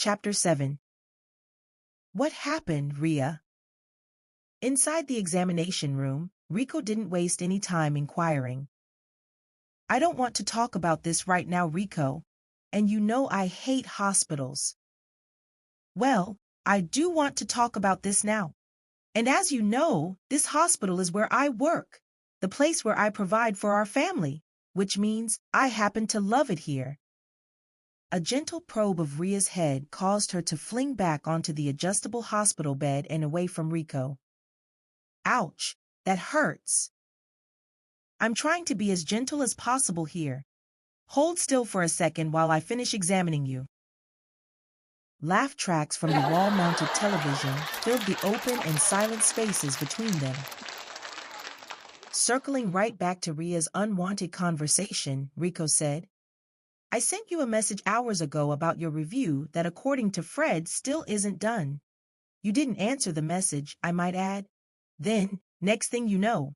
Chapter 7. What happened, Rhea? Inside the examination room, Rico didn't waste any time inquiring. I don't want to talk about this right now, Rico, and you know I hate hospitals. Well, I do want to talk about this now. And as you know, this hospital is where I work, the place where I provide for our family, which means I happen to love it here. A gentle probe of Rhea's head caused her to fling back onto the adjustable hospital bed and away from Rico. Ouch, that hurts. I'm trying to be as gentle as possible here. Hold still for a second while I finish examining you. Laugh tracks from the wall-mounted television filled the open and silent spaces between them. Circling right back to Rhea's unwanted conversation, Rico said, I sent you a message hours ago about your review that according to Fred still isn't done. You didn't answer the message, I might add. Then, next thing you know,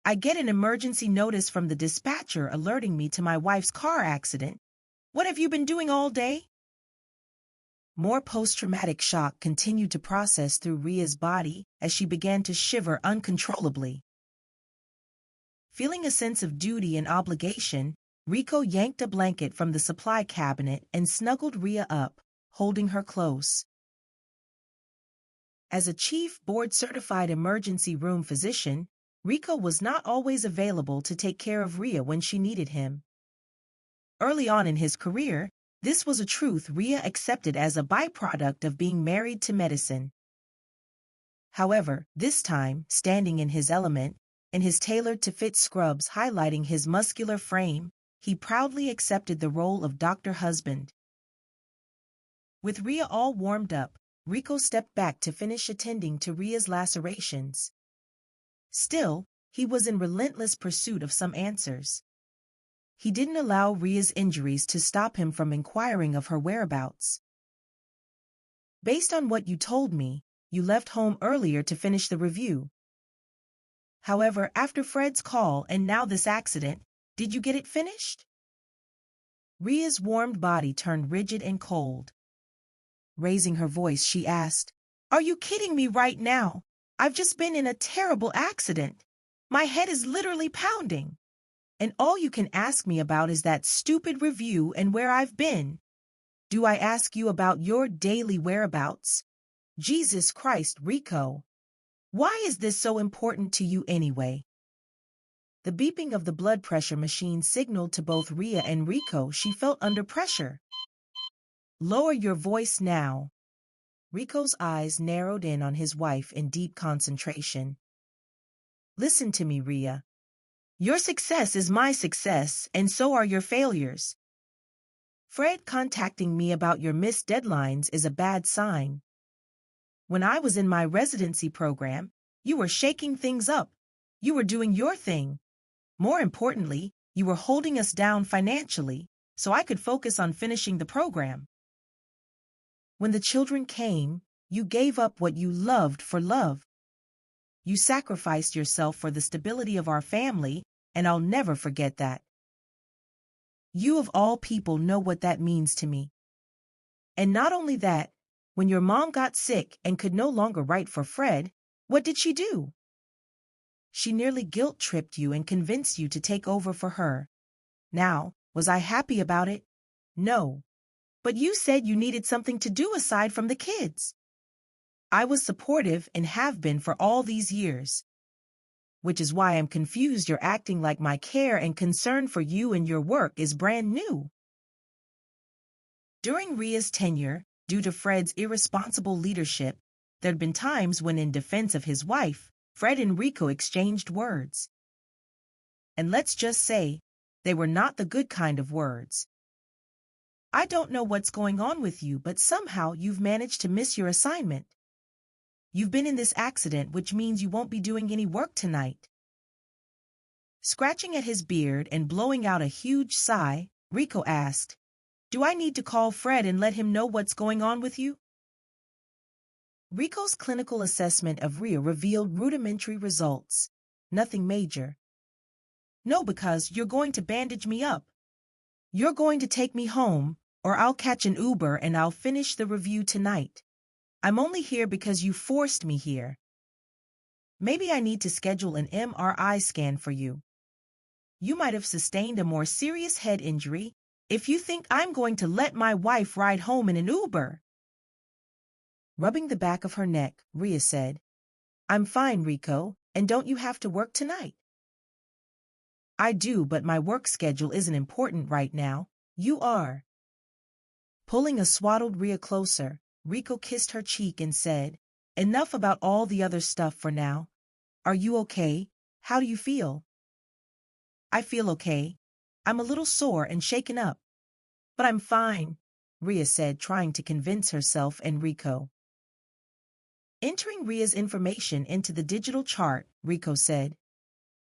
I get an emergency notice from the dispatcher alerting me to my wife's car accident. What have you been doing all day? More post-traumatic shock continued to process through Rhea's body as she began to shiver uncontrollably. Feeling a sense of duty and obligation, Rico yanked a blanket from the supply cabinet and snuggled Rhea up, holding her close. As a chief board-certified emergency room physician, Rico was not always available to take care of Rhea when she needed him. Early on in his career, this was a truth Rhea accepted as a byproduct of being married to medicine. However, this time, standing in his element, in his tailored-to-fit scrubs highlighting his muscular frame, he proudly accepted the role of Dr. Husband. With Rhea all warmed up, Rico stepped back to finish attending to Rhea's lacerations. Still, he was in relentless pursuit of some answers. He didn't allow Rhea's injuries to stop him from inquiring of her whereabouts. Based on what you told me, you left home earlier to finish the review. However, after Fred's call and now this accident, did you get it finished? Rhea's warmed body turned rigid and cold. Raising her voice, she asked, Are you kidding me right now? I've just been in a terrible accident. My head is literally pounding. And all you can ask me about is that stupid review and where I've been. Do I ask you about your daily whereabouts? Jesus Christ, Rico. Why is this so important to you anyway? The beeping of the blood pressure machine signaled to both Rhea and Rico she felt under pressure. Lower your voice now. Rico's eyes narrowed in on his wife in deep concentration. Listen to me, Rhea. Your success is my success, and so are your failures. Fred contacting me about your missed deadlines is a bad sign. When I was in my residency program, you were shaking things up. You were doing your thing. More importantly, you were holding us down financially, so I could focus on finishing the program. When the children came, you gave up what you loved for love. You sacrificed yourself for the stability of our family, and I'll never forget that. You of all people know what that means to me. And not only that, when your mom got sick and could no longer write for Fred, what did she do? She nearly guilt-tripped you and convinced you to take over for her. Now, was I happy about it? No. But you said you needed something to do aside from the kids. I was supportive and have been for all these years. Which is why I'm confused you're acting like my care and concern for you and your work is brand new. During Rhea's tenure, due to Fred's irresponsible leadership, there'd been times when in defense of his wife, Fred and Rico exchanged words. And let's just say, they were not the good kind of words. I don't know what's going on with you, but somehow you've managed to miss your assignment. You've been in this accident, which means you won't be doing any work tonight. Scratching at his beard and blowing out a huge sigh, Rico asked, Do I need to call Fred and let him know what's going on with you? Rico's clinical assessment of Rhea revealed rudimentary results. Nothing major. No, because you're going to bandage me up. You're going to take me home, or I'll catch an Uber and I'll finish the review tonight. I'm only here because you forced me here. Maybe I need to schedule an MRI scan for you. You might have sustained a more serious head injury if you think I'm going to let my wife ride home in an Uber. Rubbing the back of her neck, Rhea said, I'm fine, Rico, and don't you have to work tonight? I do, but my work schedule isn't important right now. You are. Pulling a swaddled Rhea closer, Rico kissed her cheek and said, Enough about all the other stuff for now. Are you okay? How do you feel? I feel okay. I'm a little sore and shaken up. But I'm fine, Rhea said, trying to convince herself and Rico. Entering Rhea's information into the digital chart, Rico said,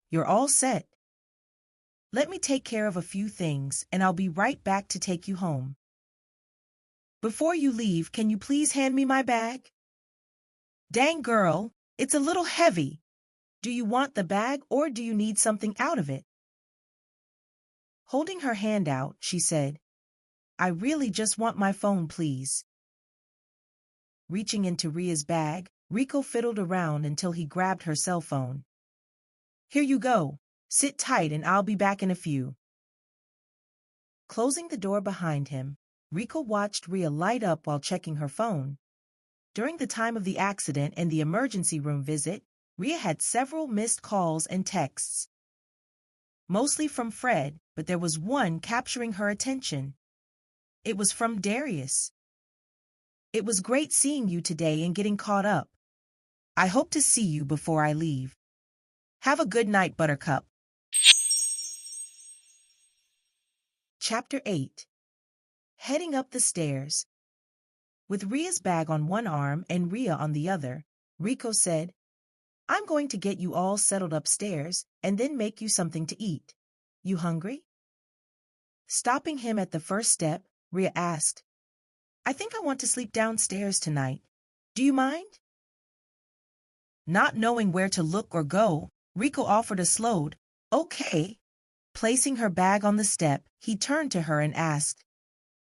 You're all set. Let me take care of a few things and I'll be right back to take you home. Before you leave, can you please hand me my bag? Dang girl, it's a little heavy. Do you want the bag or do you need something out of it? Holding her hand out, she said, I really just want my phone, please. Reaching into Rhea's bag, Rico fiddled around until he grabbed her cell phone. Here you go. Sit tight and I'll be back in a few. Closing the door behind him, Rico watched Rhea light up while checking her phone. During the time of the accident and the emergency room visit, Rhea had several missed calls and texts. Mostly from Fred, but there was one capturing her attention. It was from Darius. It was great seeing you today and getting caught up. I hope to see you before I leave. Have a good night, Buttercup. Chapter 8. Heading up the stairs. With Rhea's bag on one arm and Rhea on the other, Rico said, I'm going to get you all settled upstairs and then make you something to eat. You hungry? Stopping him at the first step, Rhea asked, I think I want to sleep downstairs tonight. Do you mind? Not knowing where to look or go, Rico offered a slowed, okay. Placing her bag on the step, he turned to her and asked,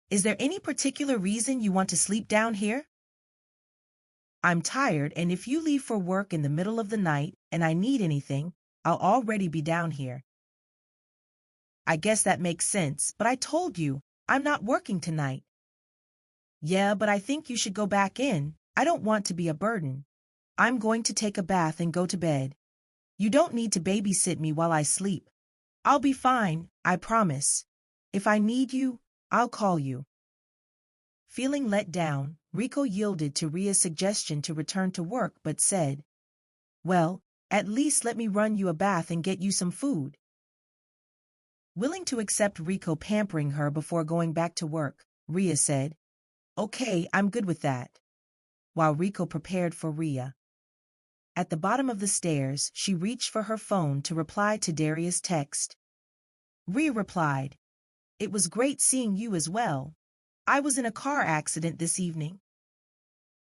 Is there any particular reason you want to sleep down here? I'm tired, and if you leave for work in the middle of the night and I need anything, I'll already be down here. I guess that makes sense, but I told you, I'm not working tonight. Yeah, but I think you should go back in. I don't want to be a burden. I'm going to take a bath and go to bed. You don't need to babysit me while I sleep. I'll be fine, I promise. If I need you, I'll call you. Feeling let down, Rico yielded to Rhea's suggestion to return to work but said, Well, at least let me run you a bath and get you some food. Willing to accept Rico pampering her before going back to work, Rhea said, Okay, I'm good with that. While Rico prepared for Rhea. At the bottom of the stairs, she reached for her phone to reply to Darius' text. Rhea replied, It was great seeing you as well. I was in a car accident this evening.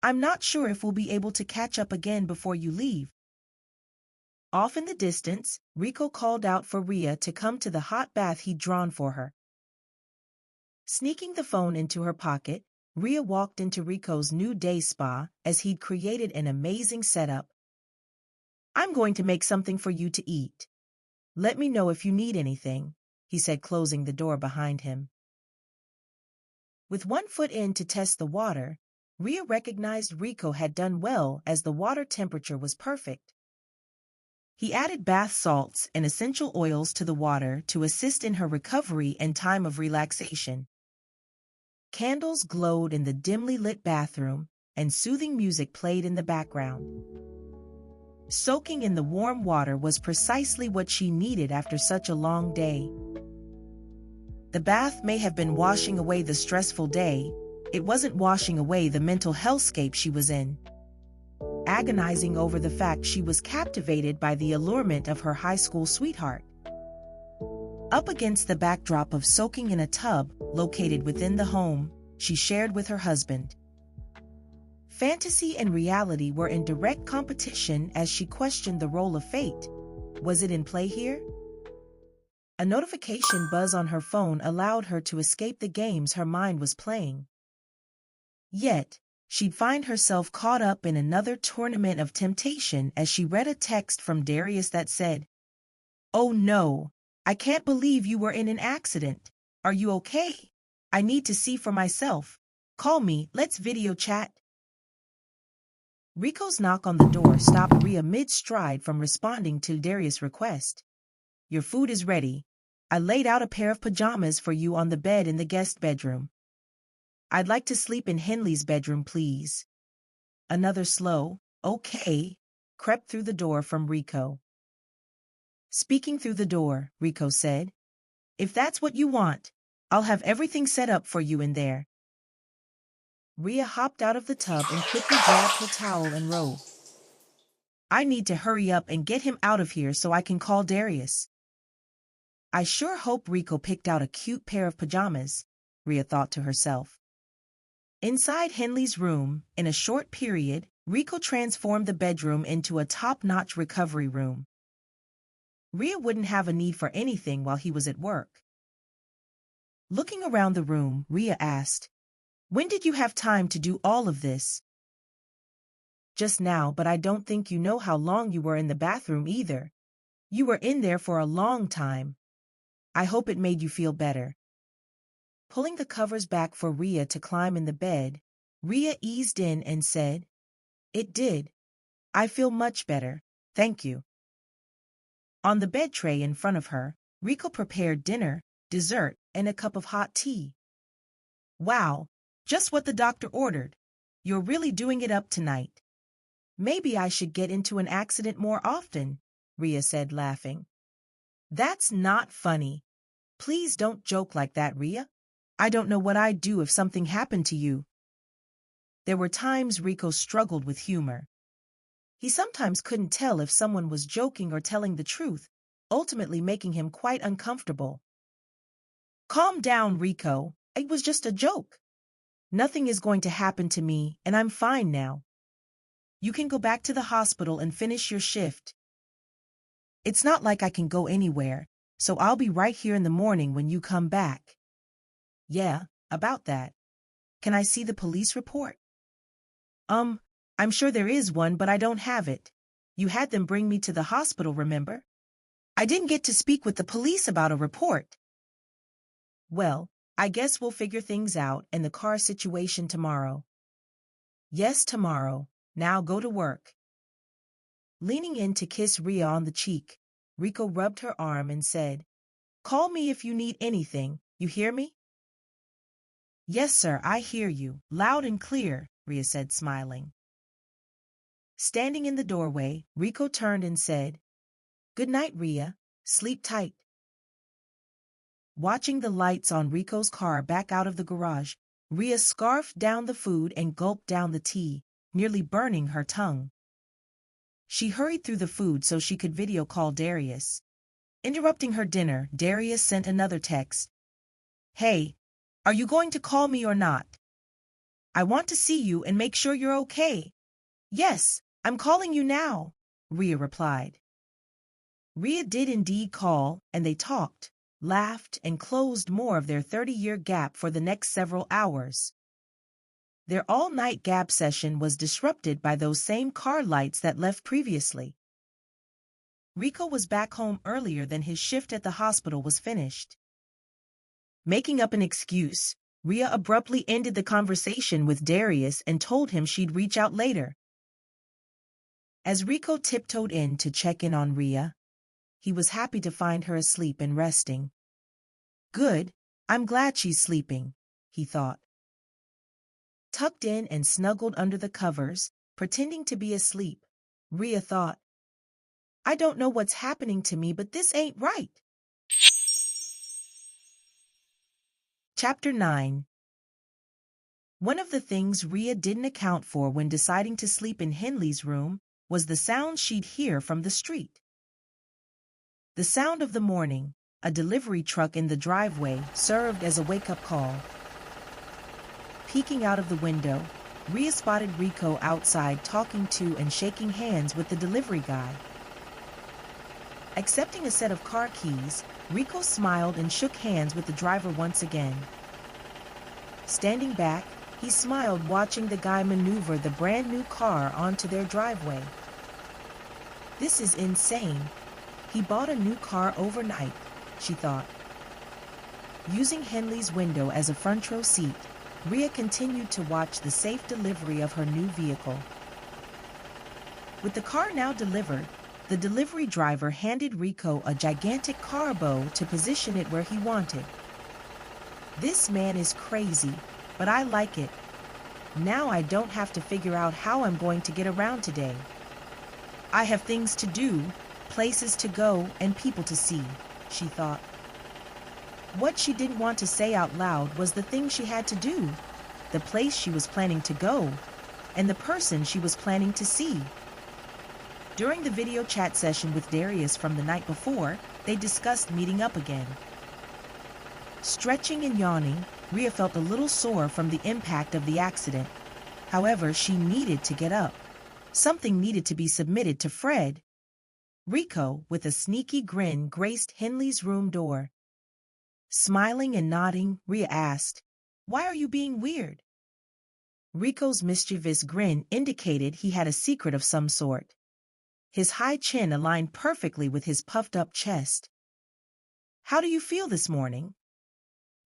I'm not sure if we'll be able to catch up again before you leave. Off in the distance, Rico called out for Rhea to come to the hot bath he'd drawn for her. Sneaking the phone into her pocket, Rhea walked into Rico's new day spa as he'd created an amazing setup. I'm going to make something for you to eat. Let me know if you need anything, he said, closing the door behind him. With one foot in to test the water, Rhea recognized Rico had done well as the water temperature was perfect. He added bath salts and essential oils to the water to assist in her recovery and time of relaxation. Candles glowed in the dimly lit bathroom, and soothing music played in the background. Soaking in the warm water was precisely what she needed after such a long day. The bath may have been washing away the stressful day, it wasn't washing away the mental hellscape she was in. Agonizing over the fact she was captivated by the allurement of her high school sweetheart. Up against the backdrop of soaking in a tub located within the home she shared with her husband. Fantasy and reality were in direct competition as she questioned the role of fate. Was it in play here? A notification buzz on her phone allowed her to escape the games her mind was playing. Yet, she'd find herself caught up in another tournament of temptation as she read a text from Darius that said, "Oh no, I can't believe you were in an accident. Are you okay? I need to see for myself. Call me, let's video chat." Rico's knock on the door stopped Rhea mid-stride from responding to Darius' request. "Your food is ready. I laid out a pair of pajamas for you on the bed in the guest bedroom. I'd like to sleep in Henley's bedroom, please." Another slow, "Okay," crept through the door from Rico. Speaking through the door, Rico said, "If that's what you want, I'll have everything set up for you in there." Rhea hopped out of the tub and quickly grabbed her towel and robe. "I need to hurry up and get him out of here so I can call Darius." I sure hope Rico picked out a cute pair of pajamas, Rhea thought to herself. Inside Henley's room, in a short period, Rico transformed the bedroom into a top-notch recovery room. Rhea wouldn't have a need for anything while he was at work. Looking around the room, Rhea asked, "When did you have time to do all of this?" "Just now, but I don't think you know how long you were in the bathroom either. You were in there for a long time. I hope it made you feel better." Pulling the covers back for Rhea to climb in the bed, Rhea eased in and said, "It did. I feel much better, thank you." On the bed tray in front of her, Rico prepared dinner, dessert, and a cup of hot tea. "Wow, just what the doctor ordered. You're really doing it up tonight. Maybe I should get into an accident more often," Rhea said, laughing. "That's not funny. Please don't joke like that, Rhea. I don't know what I'd do if something happened to you." There were times Rico struggled with humor. He sometimes couldn't tell if someone was joking or telling the truth, ultimately making him quite uncomfortable. "Calm down, Rico. It was just a joke. Nothing is going to happen to me, and I'm fine now. You can go back to the hospital and finish your shift. It's not like I can go anywhere, so I'll be right here in the morning when you come back." "Yeah, about that. Can I see the police report?" I'm sure there is one, but I don't have it. You had them bring me to the hospital, remember? I didn't get to speak with the police about a report." "Well, I guess we'll figure things out and the car situation tomorrow." "Yes, tomorrow. Now go to work." Leaning in to kiss Rhea on the cheek, Rico rubbed her arm and said, "Call me if you need anything, you hear me?" "Yes, sir, I hear you, loud and clear," Rhea said, smiling. Standing in the doorway, Rico turned and said, "Good night, Rhea. Sleep tight." Watching the lights on Rico's car back out of the garage, Rhea scarfed down the food and gulped down the tea, nearly burning her tongue. She hurried through the food so she could video call Darius. Interrupting her dinner, Darius sent another text. "Hey, are you going to call me or not? I want to see you and make sure you're okay." "Yes, I'm calling you now," Rhea replied. Rhea did indeed call, and they talked, laughed, and closed more of their 30-year gap for the next several hours. Their all-night gab session was disrupted by those same car lights that left previously. Rico was back home earlier than his shift at the hospital was finished. Making up an excuse, Rhea abruptly ended the conversation with Darius and told him she'd reach out later. As Rico tiptoed in to check in on Rhea, he was happy to find her asleep and resting. "Good, I'm glad she's sleeping," he thought. Tucked in and snuggled under the covers, pretending to be asleep, Rhea thought, "I don't know what's happening to me, but this ain't right." Chapter 9. One of the things Rhea didn't account for when deciding to sleep in Henley's room was the sound she'd hear from the street. The sound of the morning, a delivery truck in the driveway, served as a wake-up call. Peeking out of the window, Rhea spotted Rico outside talking to and shaking hands with the delivery guy. Accepting a set of car keys, Rico smiled and shook hands with the driver once again. Standing back, he smiled watching the guy maneuver the brand new car onto their driveway. This is insane. He bought a new car overnight, she thought. Using Henley's window as a front row seat, Rhea continued to watch the safe delivery of her new vehicle. With the car now delivered, the delivery driver handed Rico a gigantic car bow to position it where he wanted. This man is crazy, but I like it. Now I don't have to figure out how I'm going to get around today. I have things to do, places to go, and people to see, she thought. What she didn't want to say out loud was the thing she had to do, the place she was planning to go, and the person she was planning to see. During the video chat session with Darius from the night before, they discussed meeting up again. Stretching and yawning, Rhea felt a little sore from the impact of the accident. However, she needed to get up. Something needed to be submitted to Fred. Rico, with a sneaky grin, graced Henley's room door. Smiling and nodding, Rhea asked, "Why are you being weird?" Rico's mischievous grin indicated he had a secret of some sort. His high chin aligned perfectly with his puffed-up chest. "How do you feel this morning?"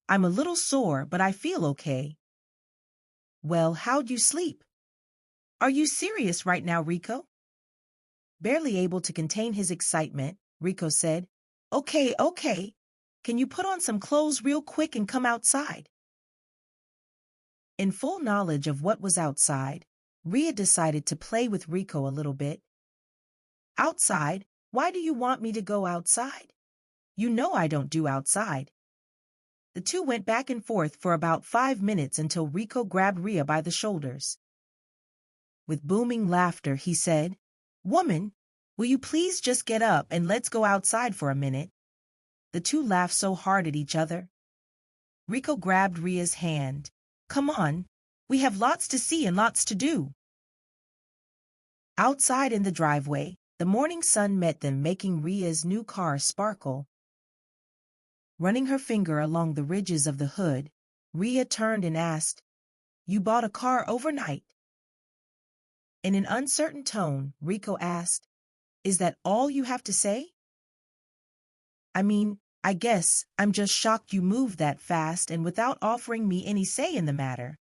"I'm a little sore, but I feel okay." "Well, how'd you sleep?" "Are you serious right now, Rico?" Barely able to contain his excitement, Rico said, Okay. Can you put on some clothes real quick and come outside?" In full knowledge of what was outside, Rhea decided to play with Rico a little bit. "Outside? Why do you want me to go outside? You know I don't do outside." The two went back and forth for about 5 minutes until Rico grabbed Rhea by the shoulders. With booming laughter, he said, "Woman, will you please just get up and let's go outside for a minute?" The two laughed so hard at each other. Rico grabbed Rhea's hand. "Come on, we have lots to see and lots to do." Outside in the driveway, the morning sun met them, making Rhea's new car sparkle. Running her finger along the ridges of the hood, Rhea turned and asked, "You bought a car overnight?" In an uncertain tone, Rico asked, "Is that all you have to say?" I guess I'm just shocked you moved that fast and without offering me any say in the matter."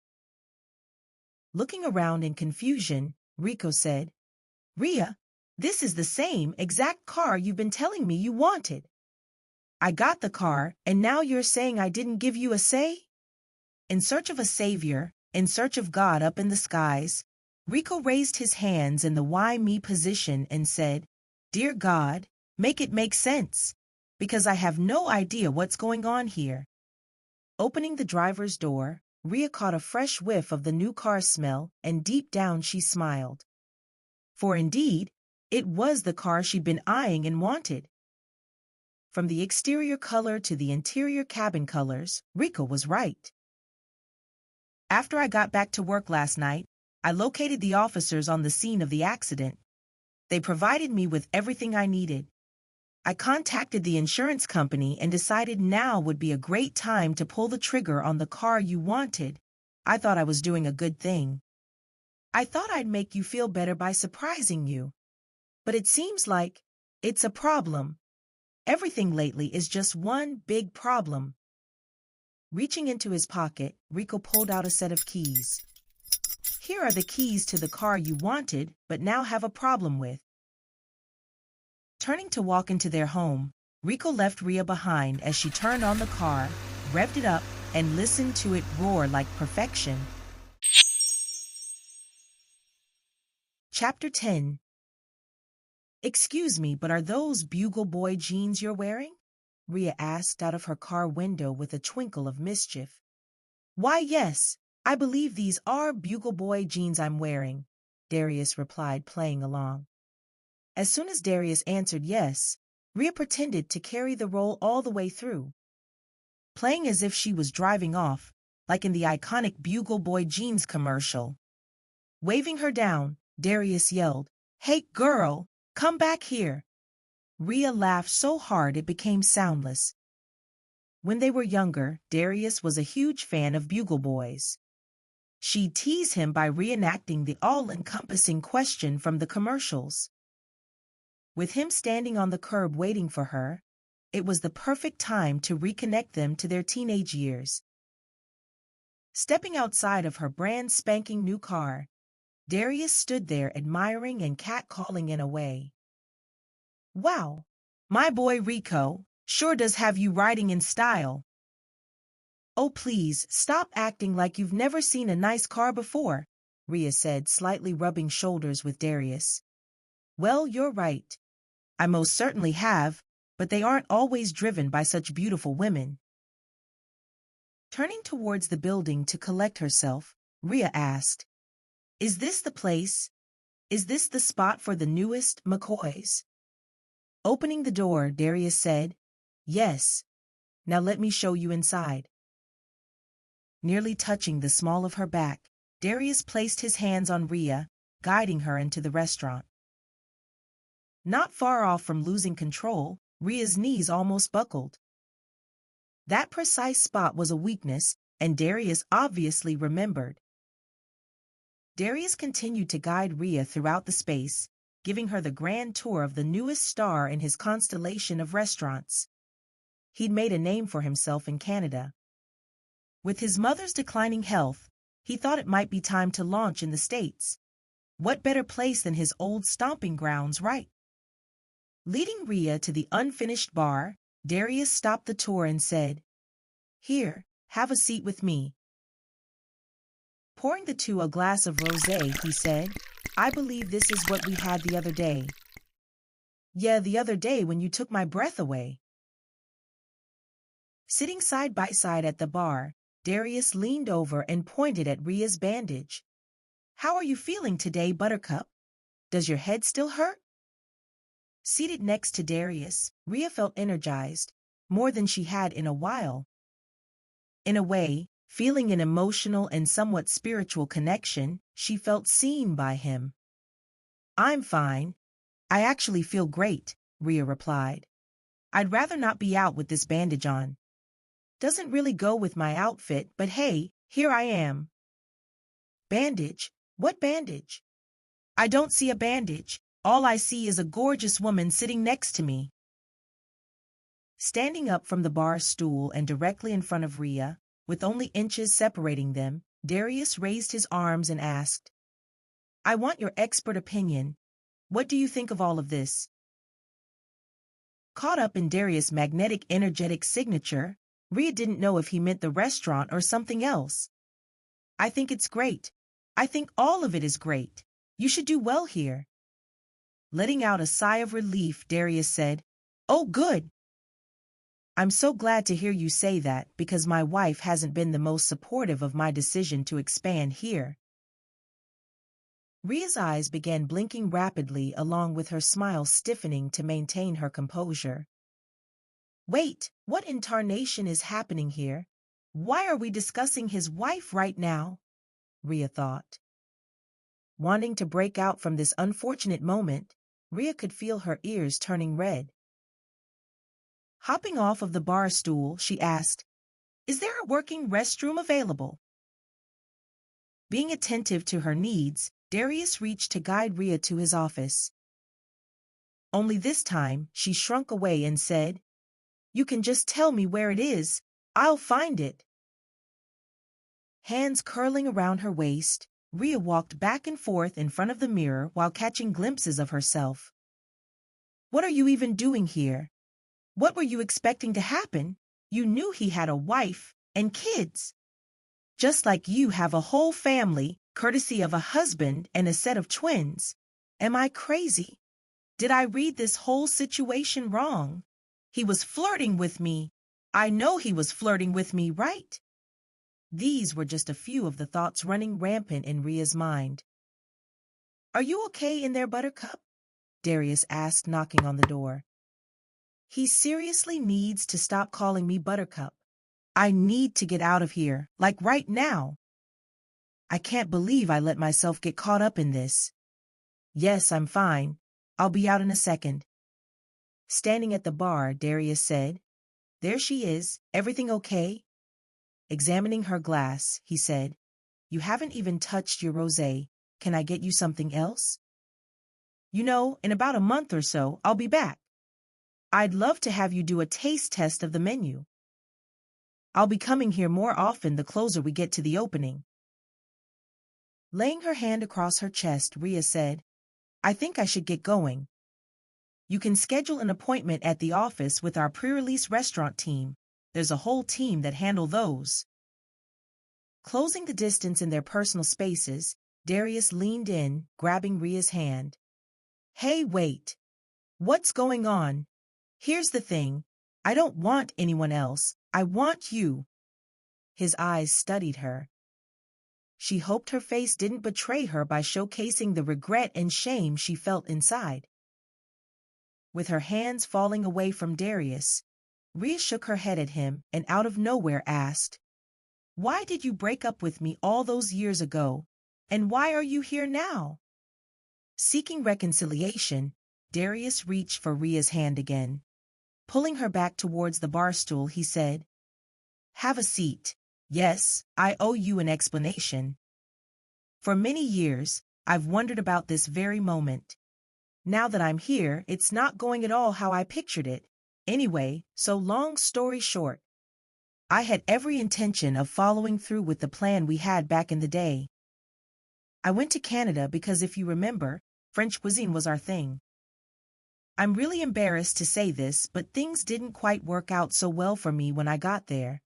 Looking around in confusion, Rico said, "Rhea, this is the same exact car you've been telling me you wanted. I got the car, and now you're saying I didn't give you a say?" In search of a savior, in search of God up in the skies, Rico raised his hands in the why me position and said, "Dear God, make it make sense, because I have no idea what's going on here." Opening the driver's door, Rhea caught a fresh whiff of the new car smell, and deep down she smiled. For indeed, it was the car she'd been eyeing and wanted. From the exterior color to the interior cabin colors, Rico was right. "After I got back to work last night, I located the officers on the scene of the accident. They provided me with everything I needed. I contacted the insurance company and decided now would be a great time to pull the trigger on the car you wanted. I thought I was doing a good thing. I thought I'd make you feel better by surprising you. But it seems like it's a problem. Everything lately is just one big problem." Reaching into his pocket, Rico pulled out a set of keys. "Here are the keys to the car you wanted but now have a problem with." Turning to walk into their home, Rico left Rhea behind as she turned on the car, revved it up, and listened to it roar like perfection. Chapter 10. "Excuse me, but are those Bugle Boy jeans you're wearing?" Rhea asked out of her car window with a twinkle of mischief. "Why, yes, I believe these are Bugle Boy jeans I'm wearing," Darius replied, playing along. As soon as Darius answered yes, Rhea pretended to carry the role all the way through. Playing as if she was driving off, like in the iconic Bugle Boy jeans commercial. Waving her down, Darius yelled, "Hey, girl, come back here." Rhea laughed so hard it became soundless. When they were younger, Darius was a huge fan of Bugle Boys. She'd tease him by reenacting the all-encompassing question from the commercials. With him standing on the curb waiting for her, it was the perfect time to reconnect them to their teenage years. Stepping outside of her brand-spanking new car, Darius stood there admiring and catcalling in a way. "Wow, my boy Rico sure does have you riding in style." "Oh please, stop acting like you've never seen a nice car before," Rhea said, slightly rubbing shoulders with Darius. "Well, you're right. I most certainly have, but they aren't always driven by such beautiful women." Turning towards the building to collect herself, Rhea asked, "Is this the place? Is this the spot for the newest McCoys?" Opening the door, Darius said, "Yes. Now let me show you inside." Nearly touching the small of her back, Darius placed his hands on Rhea, guiding her into the restaurant. Not far off from losing control, Rhea's knees almost buckled. That precise spot was a weakness, and Darius obviously remembered. Darius continued to guide Rhea throughout the space, giving her the grand tour of the newest star in his constellation of restaurants. He'd made a name for himself in Canada. With his mother's declining health, he thought it might be time to launch in the States. What better place than his old stomping grounds, right? Leading Rhea to the unfinished bar, Darius stopped the tour and said, "Here, have a seat with me." Pouring the two a glass of rosé, he said, "I believe this is what we had the other day." "Yeah, the other day when you took my breath away." Sitting side by side at the bar, Darius leaned over and pointed at Rhea's bandage. "How are you feeling today, Buttercup? Does your head still hurt?" Seated next to Darius, Rhea felt energized, more than she had in a while. In a way, feeling an emotional and somewhat spiritual connection, she felt seen by him. "I'm fine. I actually feel great," Rhea replied. "I'd rather not be out with this bandage on. Doesn't really go with my outfit, but hey, here I am." "Bandage? What bandage?" "I don't see a bandage. All I see is a gorgeous woman sitting next to me." Standing up from the bar stool and directly in front of Rhea, with only inches separating them, Darius raised his arms and asked, "I want your expert opinion. What do you think of all of this?" Caught up in Darius' magnetic energetic signature, Rhea didn't know if he meant the restaurant or something else. "I think it's great. I think all of it is great. You should do well here." Letting out a sigh of relief, Darius said, "Oh, good. I'm so glad to hear you say that because my wife hasn't been the most supportive of my decision to expand here." Rhea's eyes began blinking rapidly along with her smile stiffening to maintain her composure. "Wait, what in tarnation is happening here? Why are we discussing his wife right now?" Rhea thought. Wanting to break out from this unfortunate moment, Rhea could feel her ears turning red. Hopping off of the bar stool, she asked, "Is there a working restroom available?" Being attentive to her needs, Darius reached to guide Rhea to his office. Only this time, she shrunk away and said, "You can just tell me where it is. I'll find it." Hands curling around her waist, Rhea walked back and forth in front of the mirror while catching glimpses of herself. "What are you even doing here? What were you expecting to happen? You knew he had a wife and kids. Just like you have a whole family, courtesy of a husband and a set of twins. Am I crazy? Did I read this whole situation wrong? He was flirting with me. I know he was flirting with me, right?" These were just a few of the thoughts running rampant in Rhea's mind. "Are you okay in there, Buttercup?" Darius asked, knocking on the door. "He seriously needs to stop calling me Buttercup. I need to get out of here, like right now. I can't believe I let myself get caught up in this. Yes, I'm fine. I'll be out in a second." Standing at the bar, Darius said, "There she is. Everything okay?" Examining her glass, he said, "You haven't even touched your rosé. Can I get you something else?" "You know, in about a month or so, I'll be back. I'd love to have you do a taste test of the menu. I'll be coming here more often the closer we get to the opening." Laying her hand across her chest, Rhea said, "I think I should get going. You can schedule an appointment at the office with our pre-release restaurant team. There's a whole team that handle those." Closing the distance in their personal spaces, Darius leaned in, grabbing Rhea's hand. "Hey, wait. What's going on? Here's the thing. I don't want anyone else. I want you." His eyes studied her. She hoped her face didn't betray her by showcasing the regret and shame she felt inside. With her hands falling away from Darius, Rhea shook her head at him and out of nowhere asked, "Why did you break up with me all those years ago, and why are you here now?" Seeking reconciliation, Darius reached for Rhea's hand again. Pulling her back towards the bar stool, he said, "Have a seat. Yes, I owe you an explanation. For many years, I've wondered about this very moment. Now that I'm here, it's not going at all how I pictured it. Anyway, so long story short, I had every intention of following through with the plan we had back in the day. I went to Canada because, if you remember, French cuisine was our thing. I'm really embarrassed to say this, but things didn't quite work out so well for me when I got there.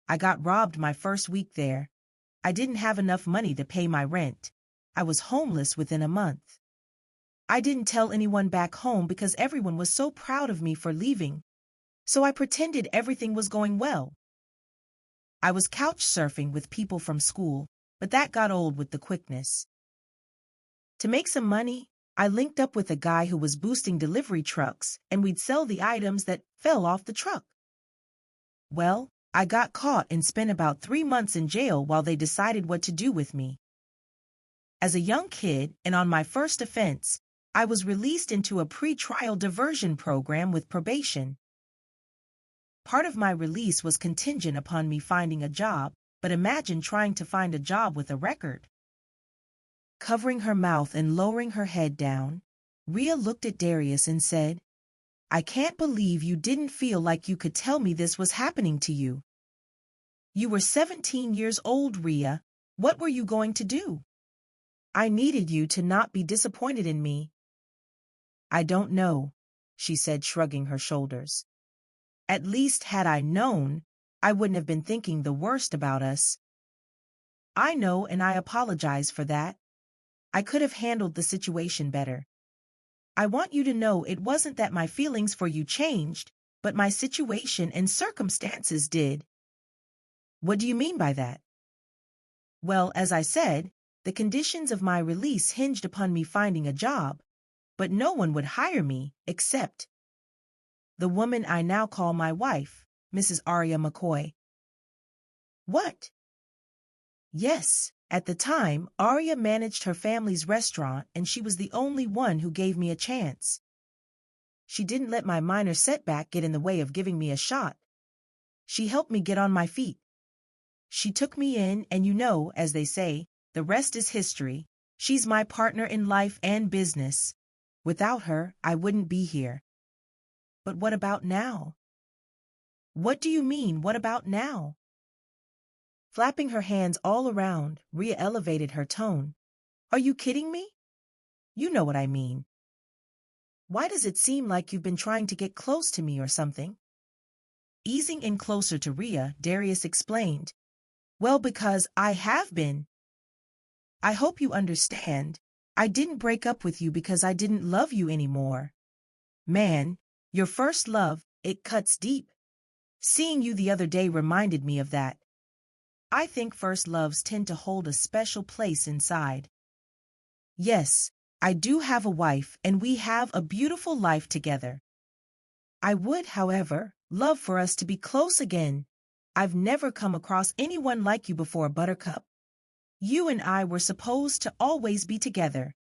I got robbed my first week there. I didn't have enough money to pay my rent. I was homeless within a month. I didn't tell anyone back home because everyone was so proud of me for leaving, so I pretended everything was going well. I was couch surfing with people from school, but that got old with the quickness. To make some money, I linked up with a guy who was boosting delivery trucks, and we'd sell the items that fell off the truck. Well, I got caught and spent about 3 months in jail while they decided what to do with me. As a young kid, and on my first offense, I was released into a pre-trial diversion program with probation. Part of my release was contingent upon me finding a job, but imagine trying to find a job with a record. Covering her mouth and lowering her head down, Rhea looked at Darius and said, "I can't believe you didn't feel like you could tell me this was happening to you. You were 17 years old, Rhea. What were you going to do? I needed you to not be disappointed in me." "I don't know," she said, shrugging her shoulders. "At least had I known, I wouldn't have been thinking the worst about us. I know, and I apologize for that. I could have handled the situation better. I want you to know it wasn't that my feelings for you changed, but my situation and circumstances did." "What do you mean by that?" "Well, as I said, the conditions of my release hinged upon me finding a job, but no one would hire me except the woman I now call my wife, Mrs. Aria McCoy." "What?" "Yes, at the time, Aria managed her family's restaurant, and she was the only one who gave me a chance. She didn't let my minor setback get in the way of giving me a shot. She helped me get on my feet. She took me in, and you know, as they say, the rest is history. She's my partner in life and business. Without her, I wouldn't be here." "But what about now?" "What do you mean, what about now?" Flapping her hands all around, Rhea elevated her tone. "Are you kidding me? You know what I mean. Why does it seem like you've been trying to get close to me or something?" Easing in closer to Rhea, Darius explained, "Well, because I have been. I hope you understand. I didn't break up with you because I didn't love you anymore. Man, your first love, it cuts deep. Seeing you the other day reminded me of that. I think first loves tend to hold a special place inside. Yes, I do have a wife, and we have a beautiful life together. I would, however, love for us to be close again. I've never come across anyone like you before, Buttercup. You and I were supposed to always be together."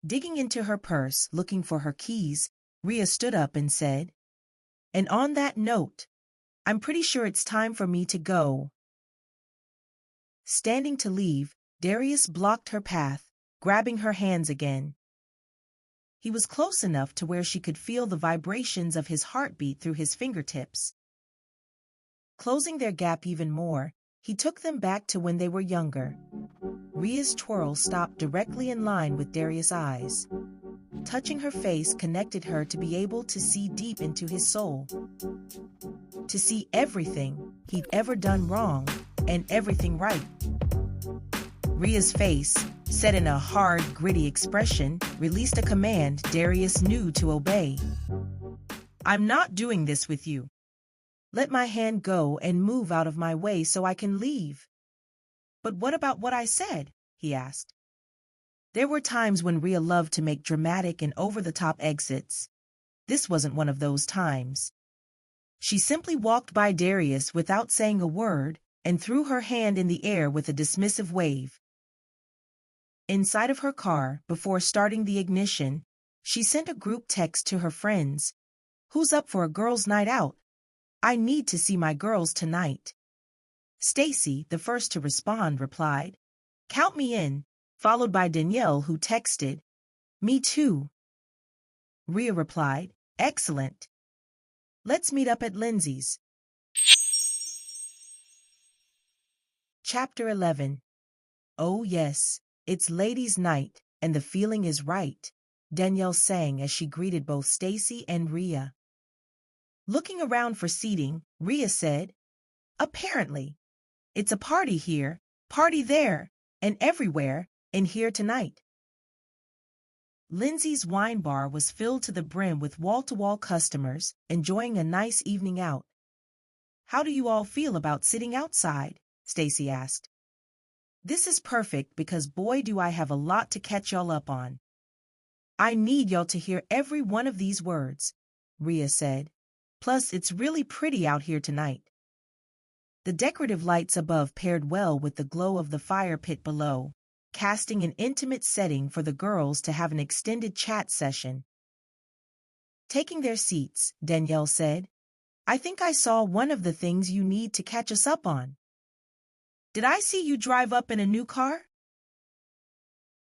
Digging into her purse, looking for her keys, Rhea stood up and said. And on that note, I'm pretty sure it's time for me to go. Standing to leave, Darius blocked her path, grabbing her hands again. He was close enough to where she could feel the vibrations of his heartbeat through his fingertips. Closing their gap even more, he took them back to when they were younger. Rhea's twirl stopped directly in line with Darius' eyes. Touching her face connected her to be able to see deep into his soul. To see everything he'd ever done wrong and everything right. Rhea's face, set in a hard, gritty expression, released a command Darius knew to obey. I'm not doing this with you. Let my hand go and move out of my way so I can leave. But what about what I said? He asked. There were times when Rhea loved to make dramatic and over-the-top exits. This wasn't one of those times. She simply walked by Darius without saying a word and threw her hand in the air with a dismissive wave. Inside of her car, before starting the ignition, she sent a group text to her friends. Who's up for a girls' night out? I need to see my girls tonight. Stacy, the first to respond, replied, Count me in, followed by Danielle, who texted, Me too. Rhea replied, Excellent. Let's meet up at Lindsay's. Chapter 11. Oh yes, it's ladies' night, and the feeling is right, Danielle sang as she greeted both Stacy and Rhea. Looking around for seating, Rhea said, Apparently. It's a party here, party there, and everywhere, and here tonight. Lindsay's wine bar was filled to the brim with wall-to-wall customers, enjoying a nice evening out. How do you all feel about sitting outside? Stacy asked. This is perfect because boy do I have a lot to catch y'all up on. I need y'all to hear every one of these words, Rhea said. Plus, it's really pretty out here tonight. The decorative lights above paired well with the glow of the fire pit below, casting an intimate setting for the girls to have an extended chat session. Taking their seats, Danielle said, I think I saw one of the things you need to catch us up on. Did I see you drive up in a new car?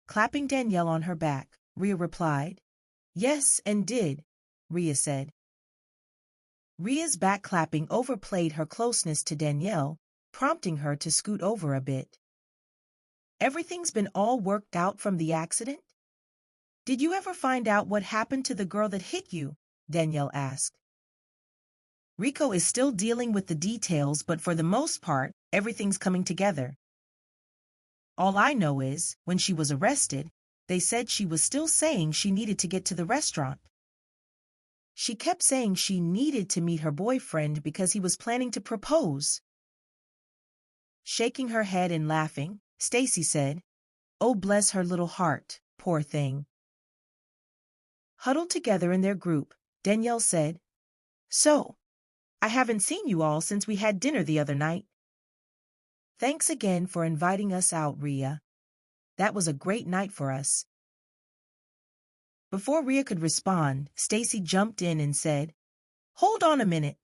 Clapping Danielle on her back, Rhea replied, Yes, and did, Rhea said. Rhea's back-clapping overplayed her closeness to Danielle, prompting her to scoot over a bit. Everything's been all worked out from the accident? Did you ever find out what happened to the girl that hit you? Danielle asked. Rico is still dealing with the details, but for the most part, everything's coming together. All I know is, when she was arrested, they said she was still saying she needed to get to the restaurant. She kept saying she needed to meet her boyfriend because he was planning to propose. Shaking her head and laughing, Stacy said, Oh, bless her little heart, poor thing. Huddled together in their group, Danielle said, So, I haven't seen you all since we had dinner the other night. Thanks again for inviting us out, Rhea. That was a great night for us. Before Rhea could respond, Stacy jumped in and said, Hold on a minute.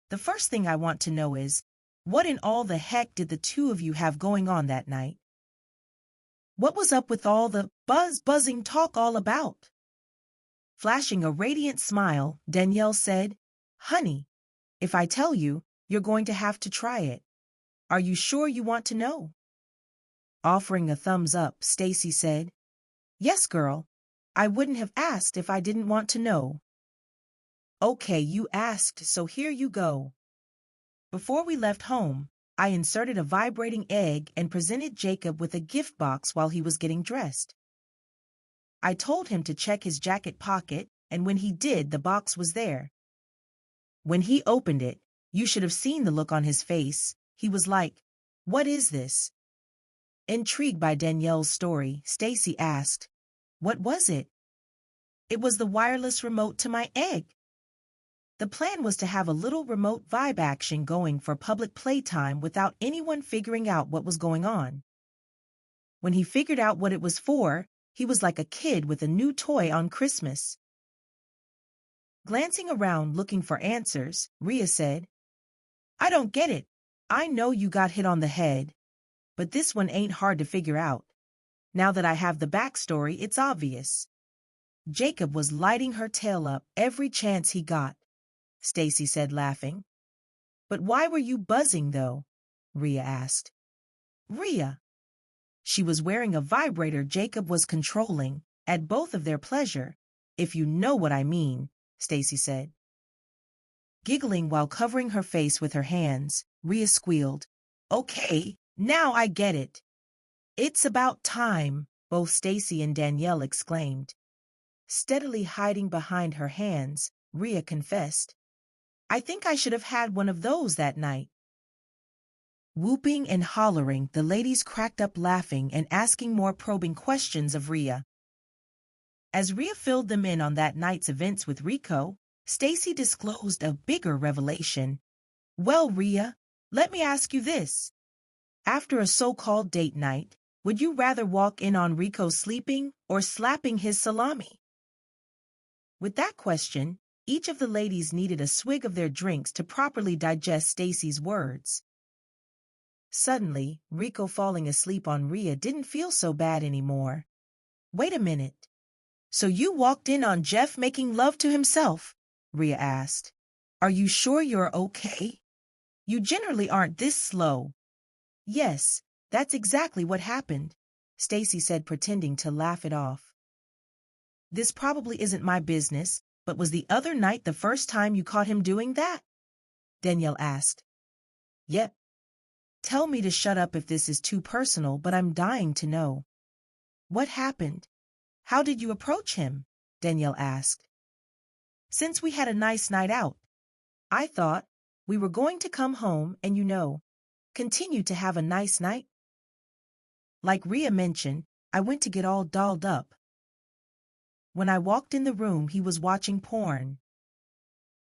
The first thing I want to know is, what in all the heck did the two of you have going on that night? What was up with all the buzzing talk all about? Flashing a radiant smile, Danielle said, Honey, if I tell you, you're going to have to try it. Are you sure you want to know? Offering a thumbs up, Stacy said, Yes, girl. I wouldn't have asked if I didn't want to know. Okay, you asked, so here you go. Before we left home, I inserted a vibrating egg and presented Jacob with a gift box while he was getting dressed. I told him to check his jacket pocket, and when he did, the box was there. When he opened it, you should have seen the look on his face. He was like, What is this? Intrigued by Danielle's story, Stacy asked, What was it? It was the wireless remote to my egg. The plan was to have a little remote vibe action going for public playtime without anyone figuring out what was going on. When he figured out what it was for, he was like a kid with a new toy on Christmas. Glancing around looking for answers, Rhea said, I don't get it. I know you got hit on the head, but this one ain't hard to figure out. Now that I have the backstory, it's obvious. Jacob was lighting her tail up every chance he got, Stacy said, laughing. But why were you buzzing, though? Rhea asked. Rhea. She was wearing a vibrator Jacob was controlling, at both of their pleasure, if you know what I mean, Stacy said. Giggling while covering her face with her hands, Rhea squealed, Okay, now I get it. It's about time, both Stacy and Danielle exclaimed. Steadily hiding behind her hands, Rhea confessed, I think I should have had one of those that night. Whooping and hollering, the ladies cracked up laughing and asking more probing questions of Rhea. As Rhea filled them in on that night's events with Rico, Stacy disclosed a bigger revelation. Well, Rhea, let me ask you this. After a so-called date night, would you rather walk in on Rico sleeping or slapping his salami? With that question, each of the ladies needed a swig of their drinks to properly digest Stacy's words. Suddenly, Rico falling asleep on Rhea didn't feel so bad anymore. Wait a minute. So you walked in on Jeff making love to himself? Rhea asked. Are you sure you're okay? You generally aren't this slow. Yes, that's exactly what happened, Stacy said, pretending to laugh it off. This probably isn't my business, but was the other night the first time you caught him doing that? Danielle asked. Yep. Tell me to shut up if this is too personal, but I'm dying to know. What happened? How did you approach him? Danielle asked. Since we had a nice night out, I thought we were going to come home and, continue to have a nice night. Like Rhea mentioned, I went to get all dolled up. When I walked in the room, he was watching porn.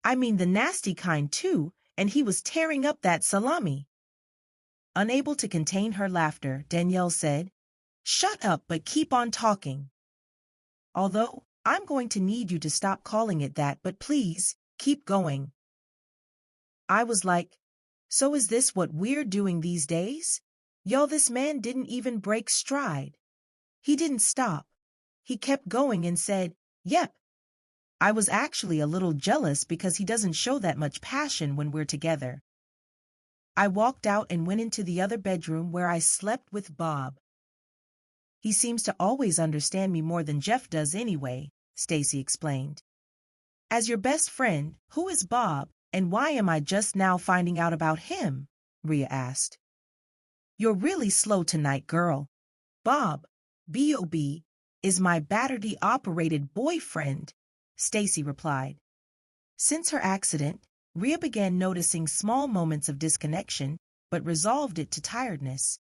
I mean the nasty kind too, and he was tearing up that salami. Unable to contain her laughter, Danielle said, Shut up, but keep on talking. Although, I'm going to need you to stop calling it that, but please, keep going. I was like, so is this what we're doing these days? Y'all, this man didn't even break stride. He didn't stop. He kept going and said, Yep. I was actually a little jealous because he doesn't show that much passion when we're together. I walked out and went into the other bedroom where I slept with Bob. He seems to always understand me more than Jeff does anyway, Stacy explained. As your best friend, who is Bob, and why am I just now finding out about him? Rhea asked. You're really slow tonight, girl. Bob, B.O.B., is my battery-operated boyfriend, Stacy replied. Since her accident, Rhea began noticing small moments of disconnection, but resolved it to tiredness.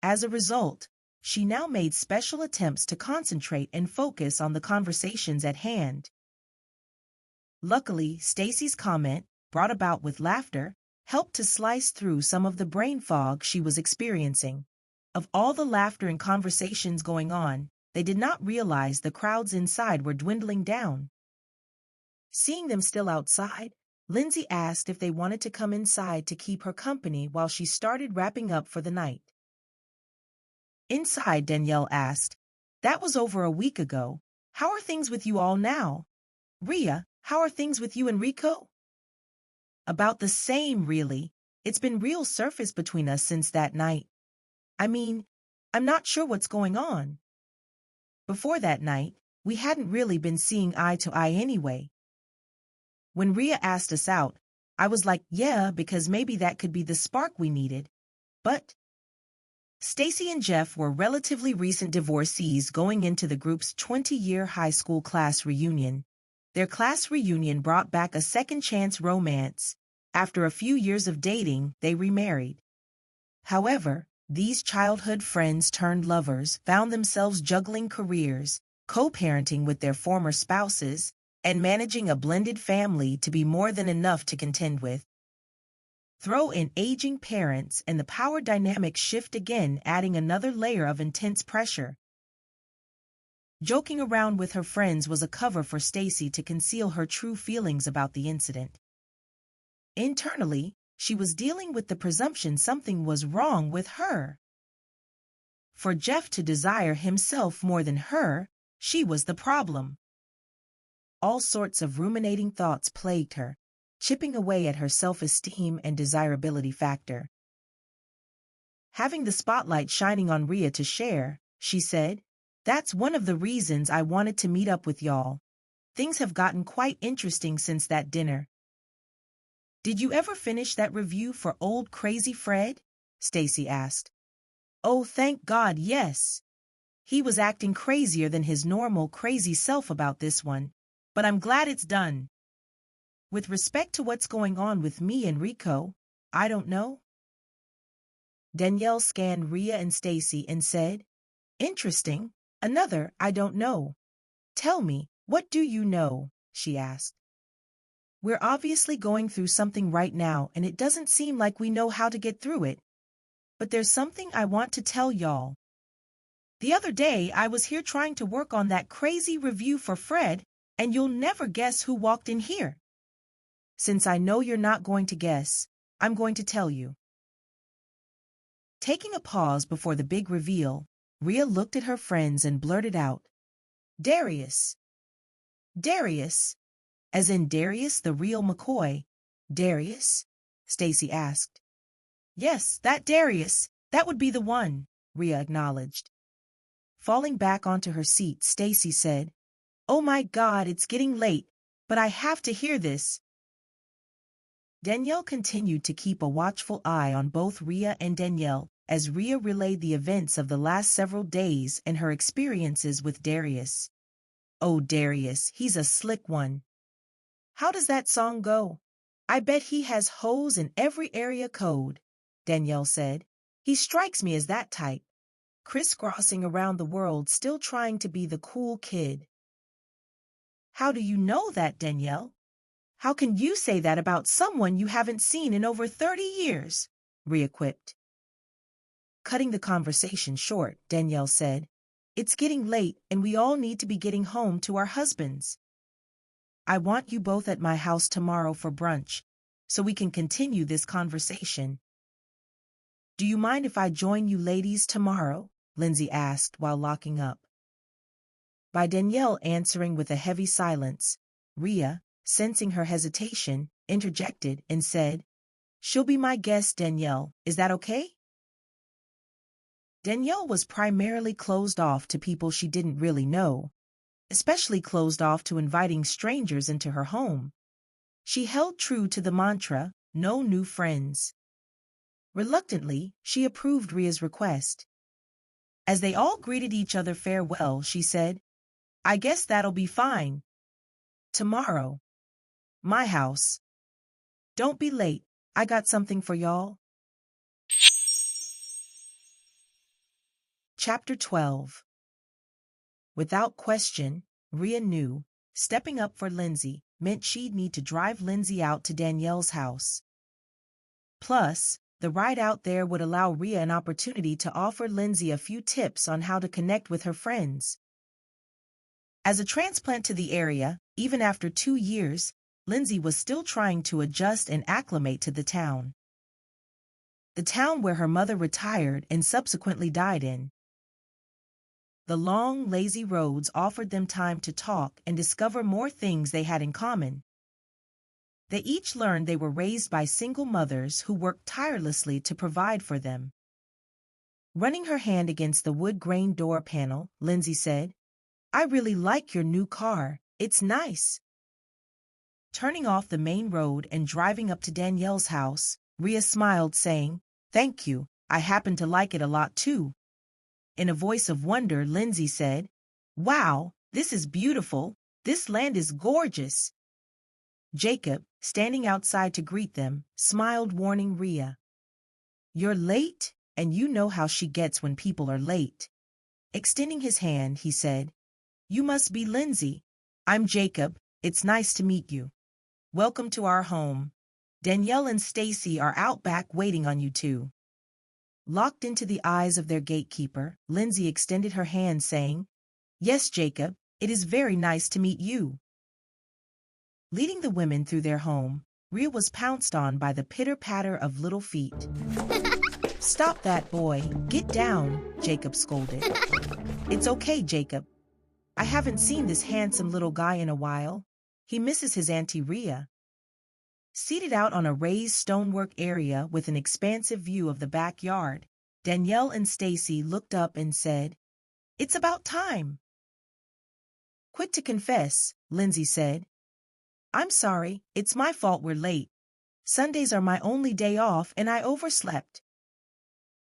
As a result, she now made special attempts to concentrate and focus on the conversations at hand. Luckily, Stacy's comment, brought about with laughter, helped to slice through some of the brain fog she was experiencing. Of all the laughter and conversations going on, they did not realize the crowds inside were dwindling down. Seeing them still outside, Lindsay asked if they wanted to come inside to keep her company while she started wrapping up for the night. Inside, Danielle asked, That was over a week ago. How are things with you all now? Rhea, how are things with you and Rico? About the same, really. It's been real surface between us since that night. I mean, I'm not sure what's going on. Before that night, we hadn't really been seeing eye to eye anyway. When Rhea asked us out, I was like, yeah, because maybe that could be the spark we needed. But Stacy and Jeff were relatively recent divorcees going into the group's 20-year high school class reunion. Their class reunion brought back a second-chance romance. After a few years of dating, they remarried. However, these childhood friends turned lovers found themselves juggling careers, co-parenting with their former spouses, and managing a blended family to be more than enough to contend with. Throw in aging parents and the power dynamics shift again, adding another layer of intense pressure. Joking around with her friends was a cover for Stacy to conceal her true feelings about the incident. Internally, she was dealing with the presumption something was wrong with her. For Jeff to desire himself more than her, she was the problem. All sorts of ruminating thoughts plagued her, chipping away at her self-esteem and desirability factor. Having the spotlight shining on Rhea to share, she said, "That's one of the reasons I wanted to meet up with y'all. Things have gotten quite interesting since that dinner." "Did you ever finish that review for Old Crazy Fred?" Stacy asked. "Oh, thank God, yes. He was acting crazier than his normal crazy self about this one, but I'm glad it's done. With respect to what's going on with me and Rico, I don't know." Danielle scanned Rhea and Stacy and said, "Interesting. Another I don't know. Tell me, what do you know?" she asked. "We're obviously going through something right now, and it doesn't seem like we know how to get through it. But there's something I want to tell y'all. The other day, I was here trying to work on that crazy review for Fred, and you'll never guess who walked in here. Since I know you're not going to guess, I'm going to tell you." Taking a pause before the big reveal, Rhea looked at her friends and blurted out, "Darius." "Darius? As in Darius the real McCoy? Darius?" Stacy asked. "Yes, that Darius. That would be the one," Rhea acknowledged. Falling back onto her seat, Stacy said, "Oh my God, it's getting late, but I have to hear this." Danielle continued to keep a watchful eye on both Rhea and Danielle as Rhea relayed the events of the last several days and her experiences with Darius. "Oh, Darius, he's a slick one. How does that song go? I bet he has hoes in every area code," Danielle said. "He strikes me as that type, crisscrossing around the world still trying to be the cool kid." "How do you know that, Danielle? How can you say that about someone you haven't seen in over 30 years? Rhea quipped. Cutting the conversation short, Danielle said, "It's getting late and we all need to be getting home to our husbands. I want you both at my house tomorrow for brunch, so we can continue this conversation." "Do you mind if I join you ladies tomorrow?" Lindsay asked while locking up. By Danielle answering with a heavy silence, Rhea, sensing her hesitation, interjected and said, "She'll be my guest, Danielle. Is that okay?" Danielle was primarily closed off to people she didn't really know, especially closed off to inviting strangers into her home. She held true to the mantra, "No new friends." Reluctantly, she approved Rhea's request. As they all greeted each other farewell, she said, "I guess that'll be fine. Tomorrow. My house. Don't be late. I got something for y'all." Chapter 12. Without question, Rhea knew stepping up for Lindsay meant she'd need to drive Lindsay out to Danielle's house. Plus, the ride out there would allow Rhea an opportunity to offer Lindsay a few tips on how to connect with her friends. As a transplant to the area, even after 2 years, Lindsay was still trying to adjust and acclimate to the town. The town where her mother retired and subsequently died in. The long, lazy roads offered them time to talk and discover more things they had in common. They each learned they were raised by single mothers who worked tirelessly to provide for them. Running her hand against the wood-grain door panel, Lindsay said, "I really like your new car. It's nice." Turning off the main road and driving up to Danielle's house, Rhea smiled, saying, "Thank you. I happen to like it a lot too." In a voice of wonder, Lindsay said, "Wow, this is beautiful. This land is gorgeous." Jacob, standing outside to greet them, smiled, warning Rhea, "You're late, and you know how she gets when people are late." Extending his hand, he said, "You must be Lindsay. I'm Jacob. It's nice to meet you. Welcome to our home. Danielle and Stacy are out back waiting on you two." Locked into the eyes of their gatekeeper, Lindsay extended her hand, saying, Yes, Jacob, it is very nice to meet you. Leading the women through their home, Rhea was pounced on by the pitter-patter of little feet. Stop that, boy. Get down, Jacob scolded. It's okay, Jacob. I haven't seen this handsome little guy in a while. He misses his Auntie Rhea. Seated out on a raised stonework area with an expansive view of the backyard, Danielle and Stacy looked up and said, "It's about time." "Quick to confess," Lindsay said. "I'm sorry, it's my fault we're late. Sundays are my only day off and I overslept."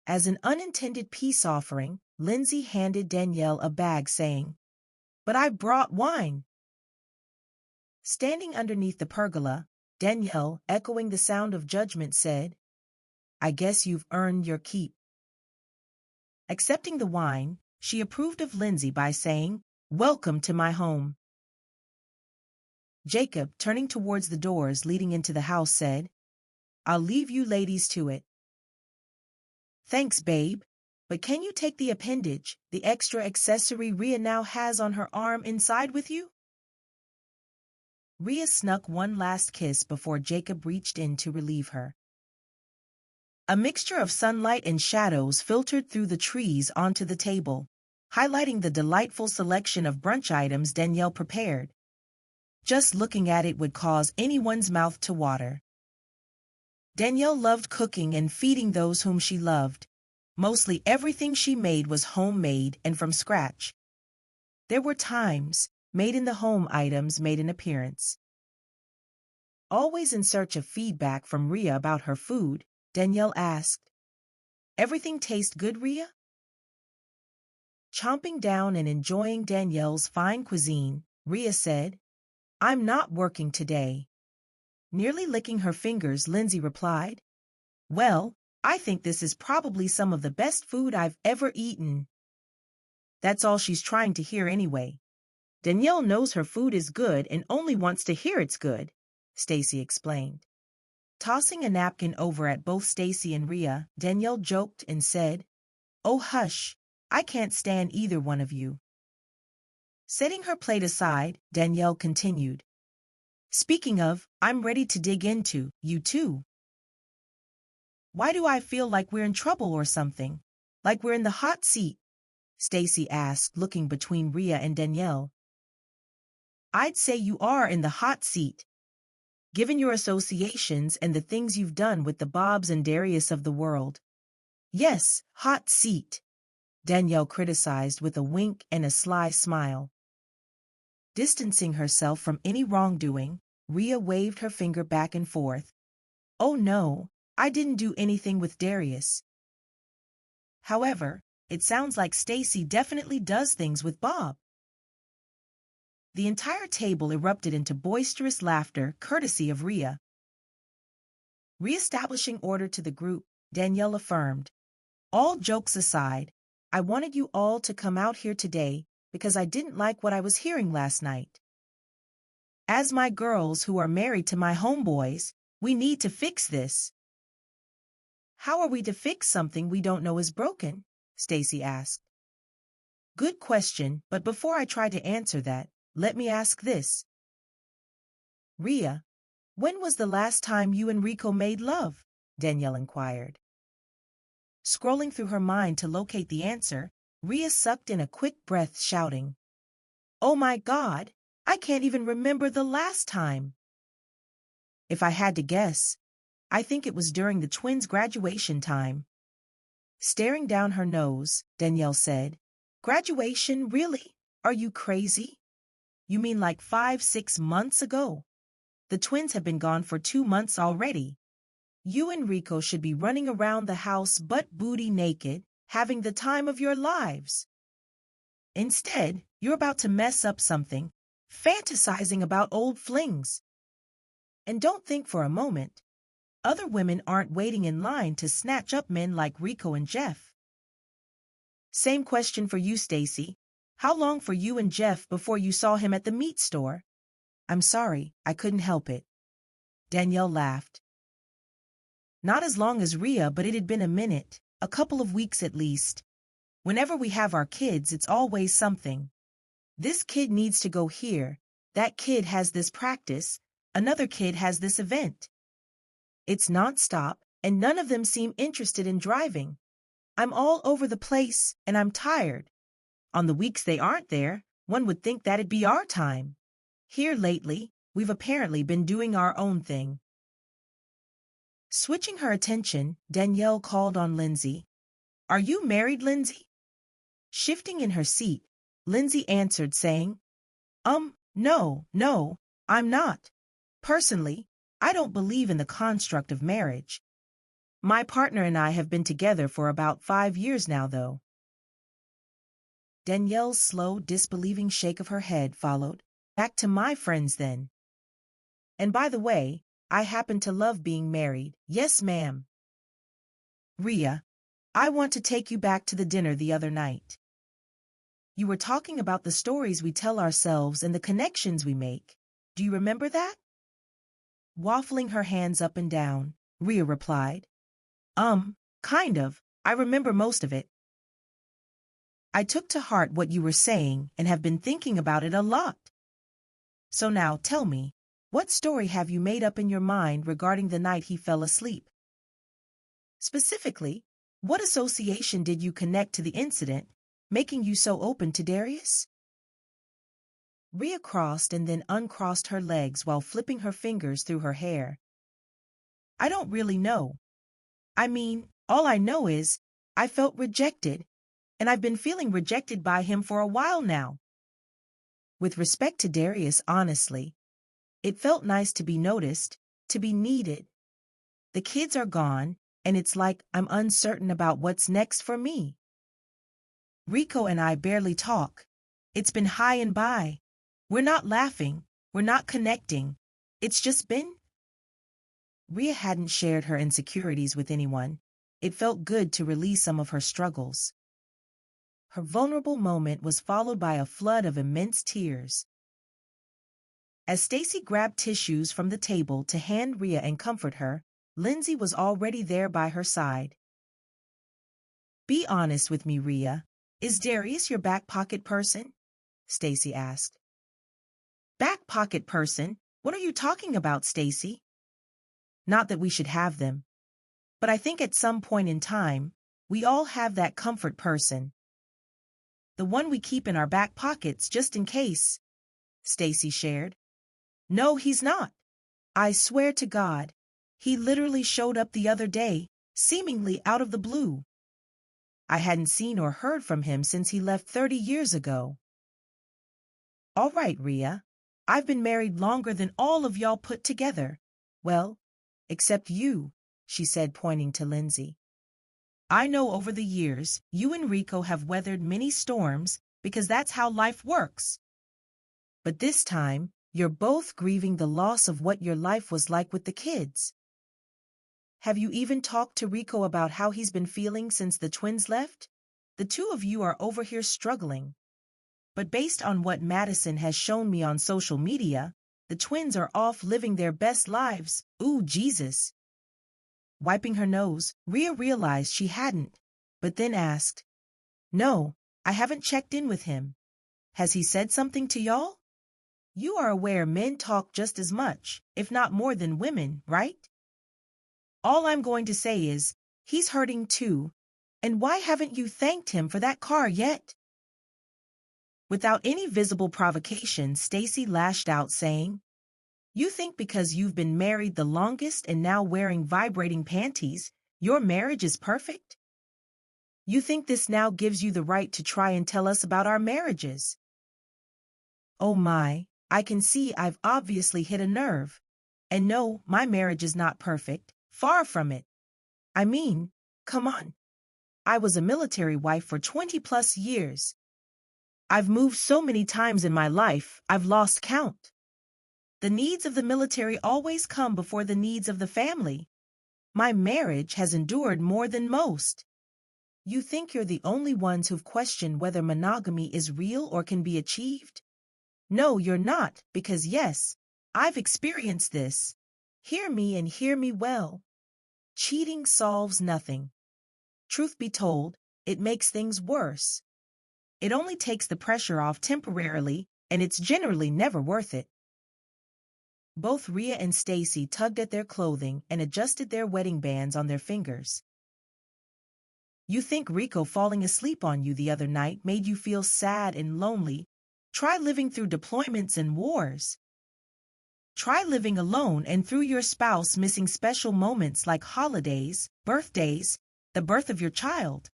As an unintended peace offering, Lindsay handed Danielle a bag saying, "But I brought wine." Standing underneath the pergola, Danielle, echoing the sound of judgment, said, "I guess you've earned your keep." Accepting the wine, she approved of Lindsay by saying, "Welcome to my home." Jacob, turning towards the doors leading into the house, said, "I'll leave you ladies to it." "Thanks, babe, but can you take the appendage, the extra accessory Rhea now has on her arm, inside with you?" Rhea snuck one last kiss before Jacob reached in to relieve her. A mixture of sunlight and shadows filtered through the trees onto the table, highlighting the delightful selection of brunch items Danielle prepared. Just looking at it would cause anyone's mouth to water. Danielle loved cooking and feeding those whom she loved. Mostly everything she made was homemade and from scratch. There were times made-in-the-home items made an appearance. Always in search of feedback from Rhea about her food, Danielle asked, "Everything taste good, Rhea?" Chomping down and enjoying Danielle's fine cuisine, Rhea said, "I'm not working today." Nearly licking her fingers, Lindsay replied, "Well, I think this is probably some of the best food I've ever eaten." That's all she's trying to hear anyway. Danielle knows her food is good and only wants to hear it's good, Stacy explained. Tossing a napkin over at both Stacy and Rhea, Danielle joked and said, "Oh hush, I can't stand either one of you." Setting her plate aside, Danielle continued, "Speaking of, I'm ready to dig into you too." "Why do I feel like we're in trouble or something? Like we're in the hot seat?" Stacy asked, looking between Rhea and Danielle. "I'd say you are in the hot seat. Given your associations and the things you've done with the Bobs and Darius of the world." "Yes, hot seat," Danielle criticized with a wink and a sly smile. Distancing herself from any wrongdoing, Rhea waved her finger back and forth. "Oh no, I didn't do anything with Darius. However, it sounds like Stacy definitely does things with Bob." The entire table erupted into boisterous laughter, courtesy of Rhea. Re-establishing order to the group, Danielle affirmed, "All jokes aside, I wanted you all to come out here today because I didn't like what I was hearing last night. As my girls who are married to my homeboys, we need to fix this." "How are we to fix something we don't know is broken?" Stacy asked. "Good question, but before I try to answer that, let me ask this. Rhea, when was the last time you and Rico made love?" Danielle inquired. Scrolling through her mind to locate the answer, Rhea sucked in a quick breath, shouting, "Oh my God, I can't even remember the last time." "If I had to guess, I think it was during the twins' graduation time." Staring down her nose, Danielle said, "Graduation, really? Are you crazy? You mean like 5-6 months ago? The twins have been gone for 2 months already. You and Rico should be running around the house butt booty naked, having the time of your lives. Instead, you're about to mess up something, fantasizing about old flings. And don't think for a moment, other women aren't waiting in line to snatch up men like Rico and Jeff." "Same question for you, Stacy. How long for you and Jeff before you saw him at the meat store?" "I'm sorry, I couldn't help it." Danielle laughed. "Not as long as Rhea, but it had been a minute, a couple of weeks at least. Whenever we have our kids, it's always something." This kid needs to go here, that kid has this practice, another kid has this event. It's nonstop, and none of them seem interested in driving. I'm all over the place, and I'm tired. On the weeks they aren't there, one would think that'd be our time. Here lately, we've apparently been doing our own thing. Switching her attention, Danielle called on Lindsay. Are you married, Lindsay? Shifting in her seat, Lindsay answered, saying, No, I'm not. Personally, I don't believe in the construct of marriage. My partner and I have been together for about 5 years now, though. Danielle's slow, disbelieving shake of her head followed. Back to my friends, then. And by the way, I happen to love being married. Yes, ma'am. Rhea, I want to take you back to the dinner the other night. You were talking about the stories we tell ourselves and the connections we make. Do you remember that? Waffling her hands up and down, Rhea replied. Kind of. I remember most of it. I took to heart what you were saying and have been thinking about it a lot. So now tell me, what story have you made up in your mind regarding the night he fell asleep? Specifically, what association did you connect to the incident, making you so open to Darius? Rhea crossed and then uncrossed her legs while flipping her fingers through her hair. I don't really know. I mean, all I know is, I felt rejected, and I've been feeling rejected by him for a while now. With respect to Darius, honestly, it felt nice to be noticed, to be needed. The kids are gone, and it's like I'm uncertain about what's next for me. Rico and I barely talk. It's been high and by. We're not laughing. We're not connecting. It's just been. Rhea hadn't shared her insecurities with anyone. It felt good to release some of her struggles. Her vulnerable moment was followed by a flood of immense tears. As Stacy grabbed tissues from the table to hand Rhea and comfort her, Lindsay was already there by her side. Be honest with me, Rhea. Is Darius your back pocket person? Stacy asked. Back pocket person? What are you talking about, Stacy? Not that we should have them. But I think at some point in time, we all have that comfort person. The one we keep in our back pockets just in case, Stacy shared. No, he's not. I swear to God, he literally showed up the other day, seemingly out of the blue. I hadn't seen or heard from him since he left 30 years ago. All right, Rhea. I've been married longer than all of y'all put together. Well, except you, she said, pointing to Lindsay. I know over the years, you and Rico have weathered many storms because that's how life works. But this time, you're both grieving the loss of what your life was like with the kids. Have you even talked to Rico about how he's been feeling since the twins left? The two of you are over here struggling. But based on what Madison has shown me on social media, the twins are off living their best lives. Ooh, Jesus. Wiping her nose, Rhea realized she hadn't, but then asked, No, I haven't checked in with him. Has he said something to y'all? You are aware men talk just as much, if not more than women, right? All I'm going to say is, he's hurting too, and why haven't you thanked him for that car yet? Without any visible provocation, Stacy lashed out, saying, You think because you've been married the longest and now wearing vibrating panties, your marriage is perfect? You think this now gives you the right to try and tell us about our marriages? Oh my, I can see I've obviously hit a nerve. And no, my marriage is not perfect, far from it. I mean, come on. I was a military wife for 20+ years. I've moved so many times in my life, I've lost count. The needs of the military always come before the needs of the family. My marriage has endured more than most. You think you're the only ones who've questioned whether monogamy is real or can be achieved? No, you're not, because yes, I've experienced this. Hear me and hear me well. Cheating solves nothing. Truth be told, it makes things worse. It only takes the pressure off temporarily, and it's generally never worth it. Both Rhea and Stacy tugged at their clothing and adjusted their wedding bands on their fingers. You think Rico falling asleep on you the other night made you feel sad and lonely? Try living through deployments and wars. Try living alone and through your spouse missing special moments like holidays, birthdays, the birth of your child.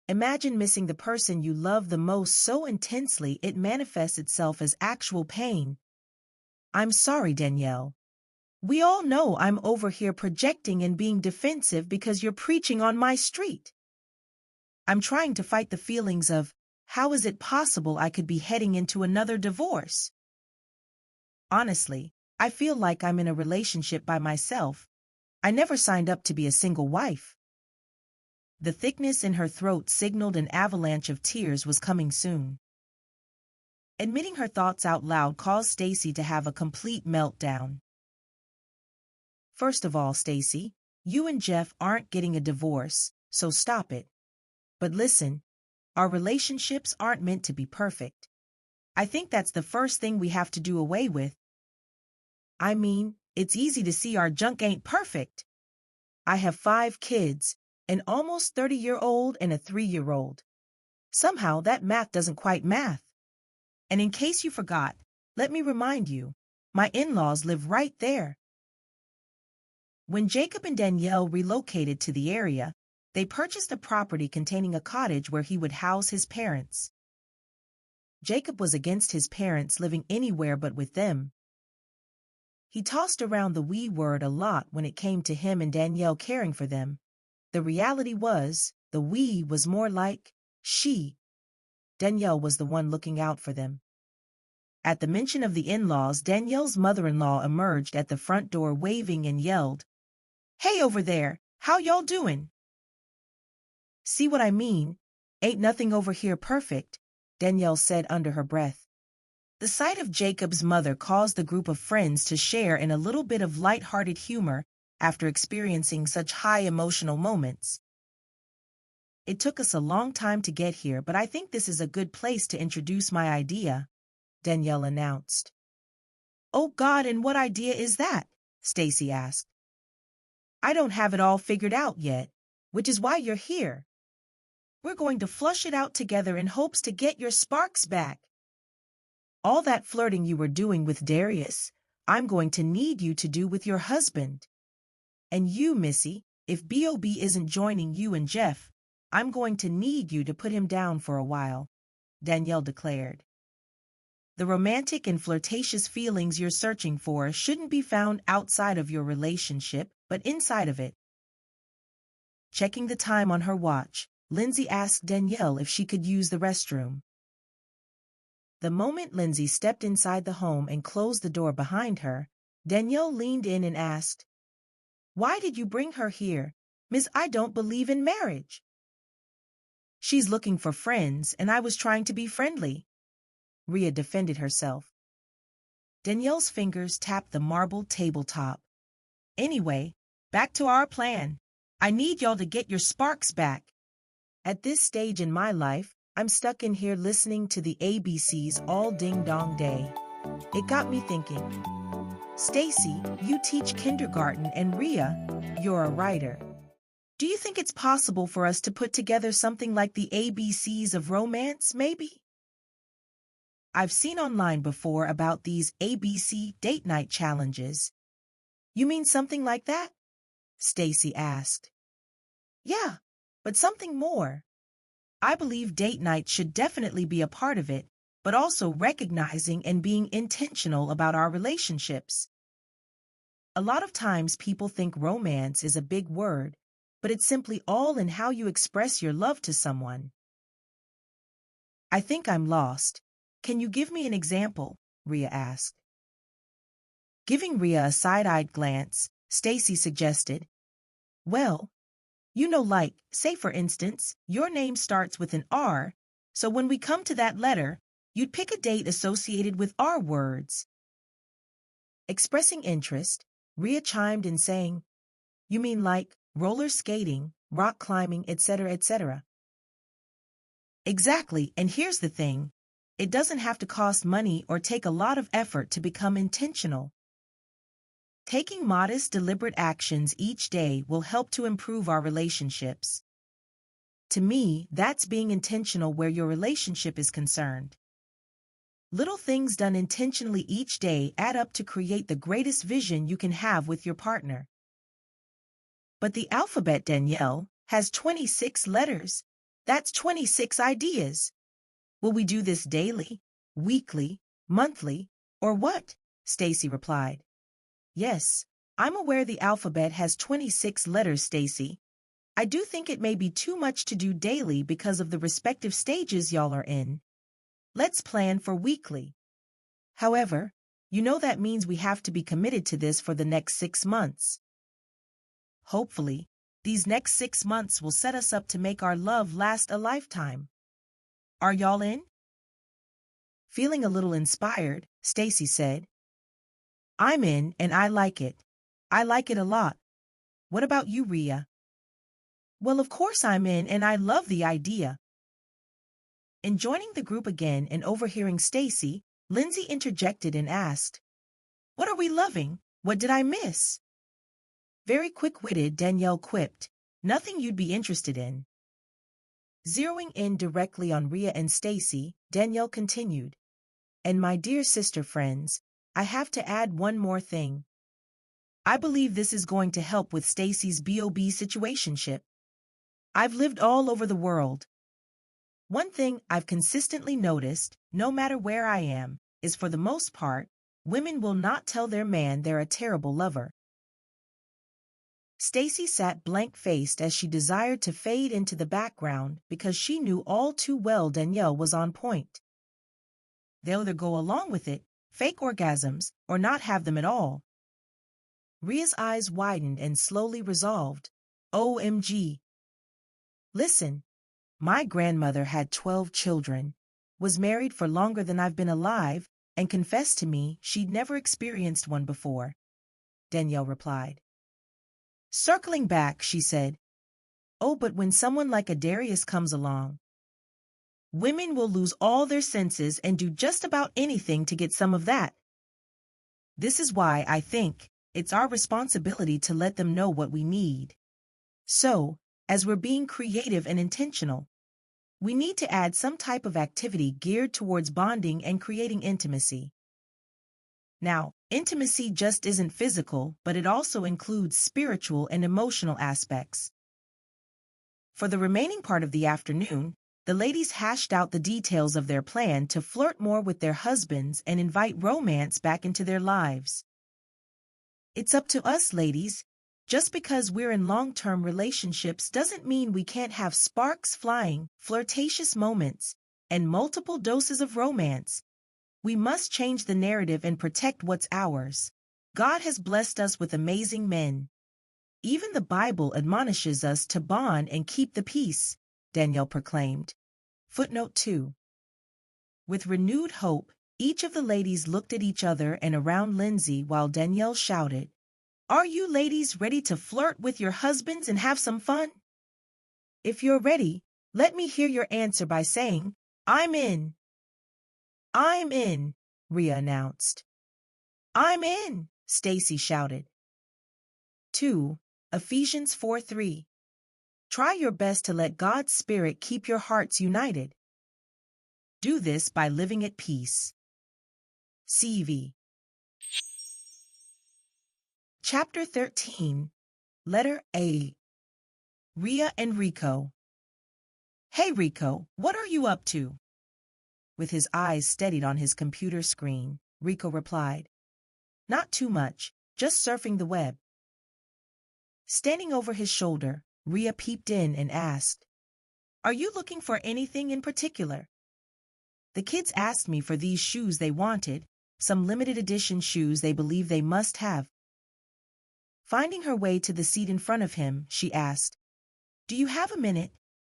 Imagine missing the person you love the most so intensely it manifests itself as actual pain. I'm sorry, Danielle. We all know I'm over here projecting and being defensive because you're preaching on my street. I'm trying to fight the feelings of, how is it possible I could be heading into another divorce? Honestly, I feel like I'm in a relationship by myself. I never signed up to be a single wife. The thickness in her throat signaled an avalanche of tears was coming soon. Admitting her thoughts out loud caused Stacy to have a complete meltdown. First of all, Stacy, you and Jeff aren't getting a divorce, so stop it. But listen, our relationships aren't meant to be perfect. I think that's the first thing we have to do away with. I mean, it's easy to see our junk ain't perfect. I have 5 kids, an almost 30-year-old and a 3-year-old. Somehow that math doesn't quite math. And in case you forgot, let me remind you, my in-laws live right there. When Jacob and Danielle relocated to the area, they purchased a property containing a cottage where he would house his parents. Jacob was against his parents living anywhere but with them. He tossed around the we word a lot when it came to him and Danielle caring for them. The reality was, the we was more like she. Danielle was the one looking out for them. At the mention of the in-laws, Danielle's mother-in-law emerged at the front door waving and yelled, "Hey over there, how y'all doing?" "See what I mean? Ain't nothing over here perfect," Danielle said under her breath. The sight of Jacob's mother caused the group of friends to share in a little bit of light-hearted humor after experiencing such high emotional moments. "It took us a long time to get here, but I think this is a good place to introduce my idea," Danielle announced. "Oh God, and what idea is that?" Stacy asked. "I don't have it all figured out yet, which is why you're here. We're going to flush it out together in hopes to get your sparks back. All that flirting you were doing with Darius, I'm going to need you to do with your husband. And you, Missy, if B.O.B. isn't joining you and Jeff, I'm going to need you to put him down for a while," Danielle declared. "The romantic and flirtatious feelings you're searching for shouldn't be found outside of your relationship, but inside of it." Checking the time on her watch, Lindsay asked Danielle if she could use the restroom. The moment Lindsay stepped inside the home and closed the door behind her, Danielle leaned in and asked, "Why did you bring her here, Miss? I don't believe in marriage." "She's looking for friends, and I was trying to be friendly," Rhea defended herself. Danielle's fingers tapped the marble tabletop. "Anyway, back to our plan. I need y'all to get your sparks back. At this stage in my life, I'm stuck in here listening to the ABCs all ding-dong day. It got me thinking. Stacy, you teach kindergarten, and Rhea, you're a writer. Do you think it's possible for us to put together something like the ABCs of romance, maybe?" "I've seen online before about these ABC date night challenges." "You mean something like that?" Stacy asked. "Yeah, but something more. I believe date night should definitely be a part of it, but also recognizing and being intentional about our relationships. A lot of times people think romance is a big word, but it's simply all in how you express your love to someone." "I think I'm lost. Can you give me an example?" Rhea asked. Giving Rhea a side-eyed glance, Stacy suggested, "Well, like, say for instance, your name starts with an R, so when we come to that letter, you'd pick a date associated with R words." Expressing interest, Rhea chimed in saying, "You mean like roller skating, rock climbing, etc., etc." Exactly, and here's the thing. It doesn't have to cost money or take a lot of effort to become intentional. Taking modest, deliberate actions each day will help to improve our relationships. To me, that's being intentional where your relationship is concerned. Little things done intentionally each day add up to create the greatest vision you can have with your partner. But the alphabet, Danielle, has 26 letters. That's 26 ideas. Will we do this daily, weekly, monthly, or what? Stacy replied. Yes, I'm aware the alphabet has 26 letters, Stacy. I do think it may be too much to do daily because of the respective stages y'all are in. Let's plan for weekly. However, you know that means we have to be committed to this for the next 6 months. Hopefully, these next 6 months will set us up to make our love last a lifetime. Are y'all in? Feeling a little inspired, Stacy said. I'm in and I like it. I like it a lot. What about you, Rhea? Well, of course I'm in and I love the idea. In joining the group again and overhearing Stacy, Lindsay interjected and asked, What are we loving? What did I miss? Very quick-witted, Danielle quipped, Nothing you'd be interested in. Zeroing in directly on Rhea and Stacy, Danielle continued, And my dear sister friends, I have to add one more thing. I believe this is going to help with Stacy's B.O.B. situationship. I've lived all over the world. One thing I've consistently noticed, no matter where I am, is for the most part, women will not tell their man they're a terrible lover. Stacy sat blank-faced as she desired to fade into the background because she knew all too well Danielle was on point. They'll either go along with it, fake orgasms, or not have them at all. Rhea's eyes widened and slowly resolved. OMG. Listen, my grandmother had 12 children, was married for longer than I've been alive, and confessed to me she'd never experienced one before, Danielle replied. Circling back, she said, Oh, but when someone like a Darius comes along, women will lose all their senses and do just about anything to get some of that. This is why I think it's our responsibility to let them know what we need. So, as we're being creative and intentional, we need to add some type of activity geared towards bonding and creating intimacy. Now, intimacy just isn't physical, but it also includes spiritual and emotional aspects. For the remaining part of the afternoon, the ladies hashed out the details of their plan to flirt more with their husbands and invite romance back into their lives. It's up to us, ladies. Just because we're in long-term relationships doesn't mean we can't have sparks flying, flirtatious moments, and multiple doses of romance. We must change the narrative and protect what's ours. God has blessed us with amazing men. Even the Bible admonishes us to bond and keep the peace, Danielle proclaimed. Footnote 2. With renewed hope, each of the ladies looked at each other and around Lindsay while Danielle shouted, Are you ladies ready to flirt with your husbands and have some fun? If you're ready, let me hear your answer by saying, I'm in. I'm in, Rhea announced. I'm in, Stacy shouted. 2. Ephesians 4:3. Try your best to let God's Spirit keep your hearts united. Do this by living at peace. CV. Chapter 13. Letter A. Rhea and Rico. Hey Rico, what are you up to? With his eyes steadied on his computer screen, Rico replied, Not too much, just surfing the web. Standing over his shoulder, Rhea peeped in and asked, Are you looking for anything in particular? The kids asked me for these shoes they wanted, some limited edition shoes they believe they must have. Finding her way to the seat in front of him, she asked, Do you have a minute?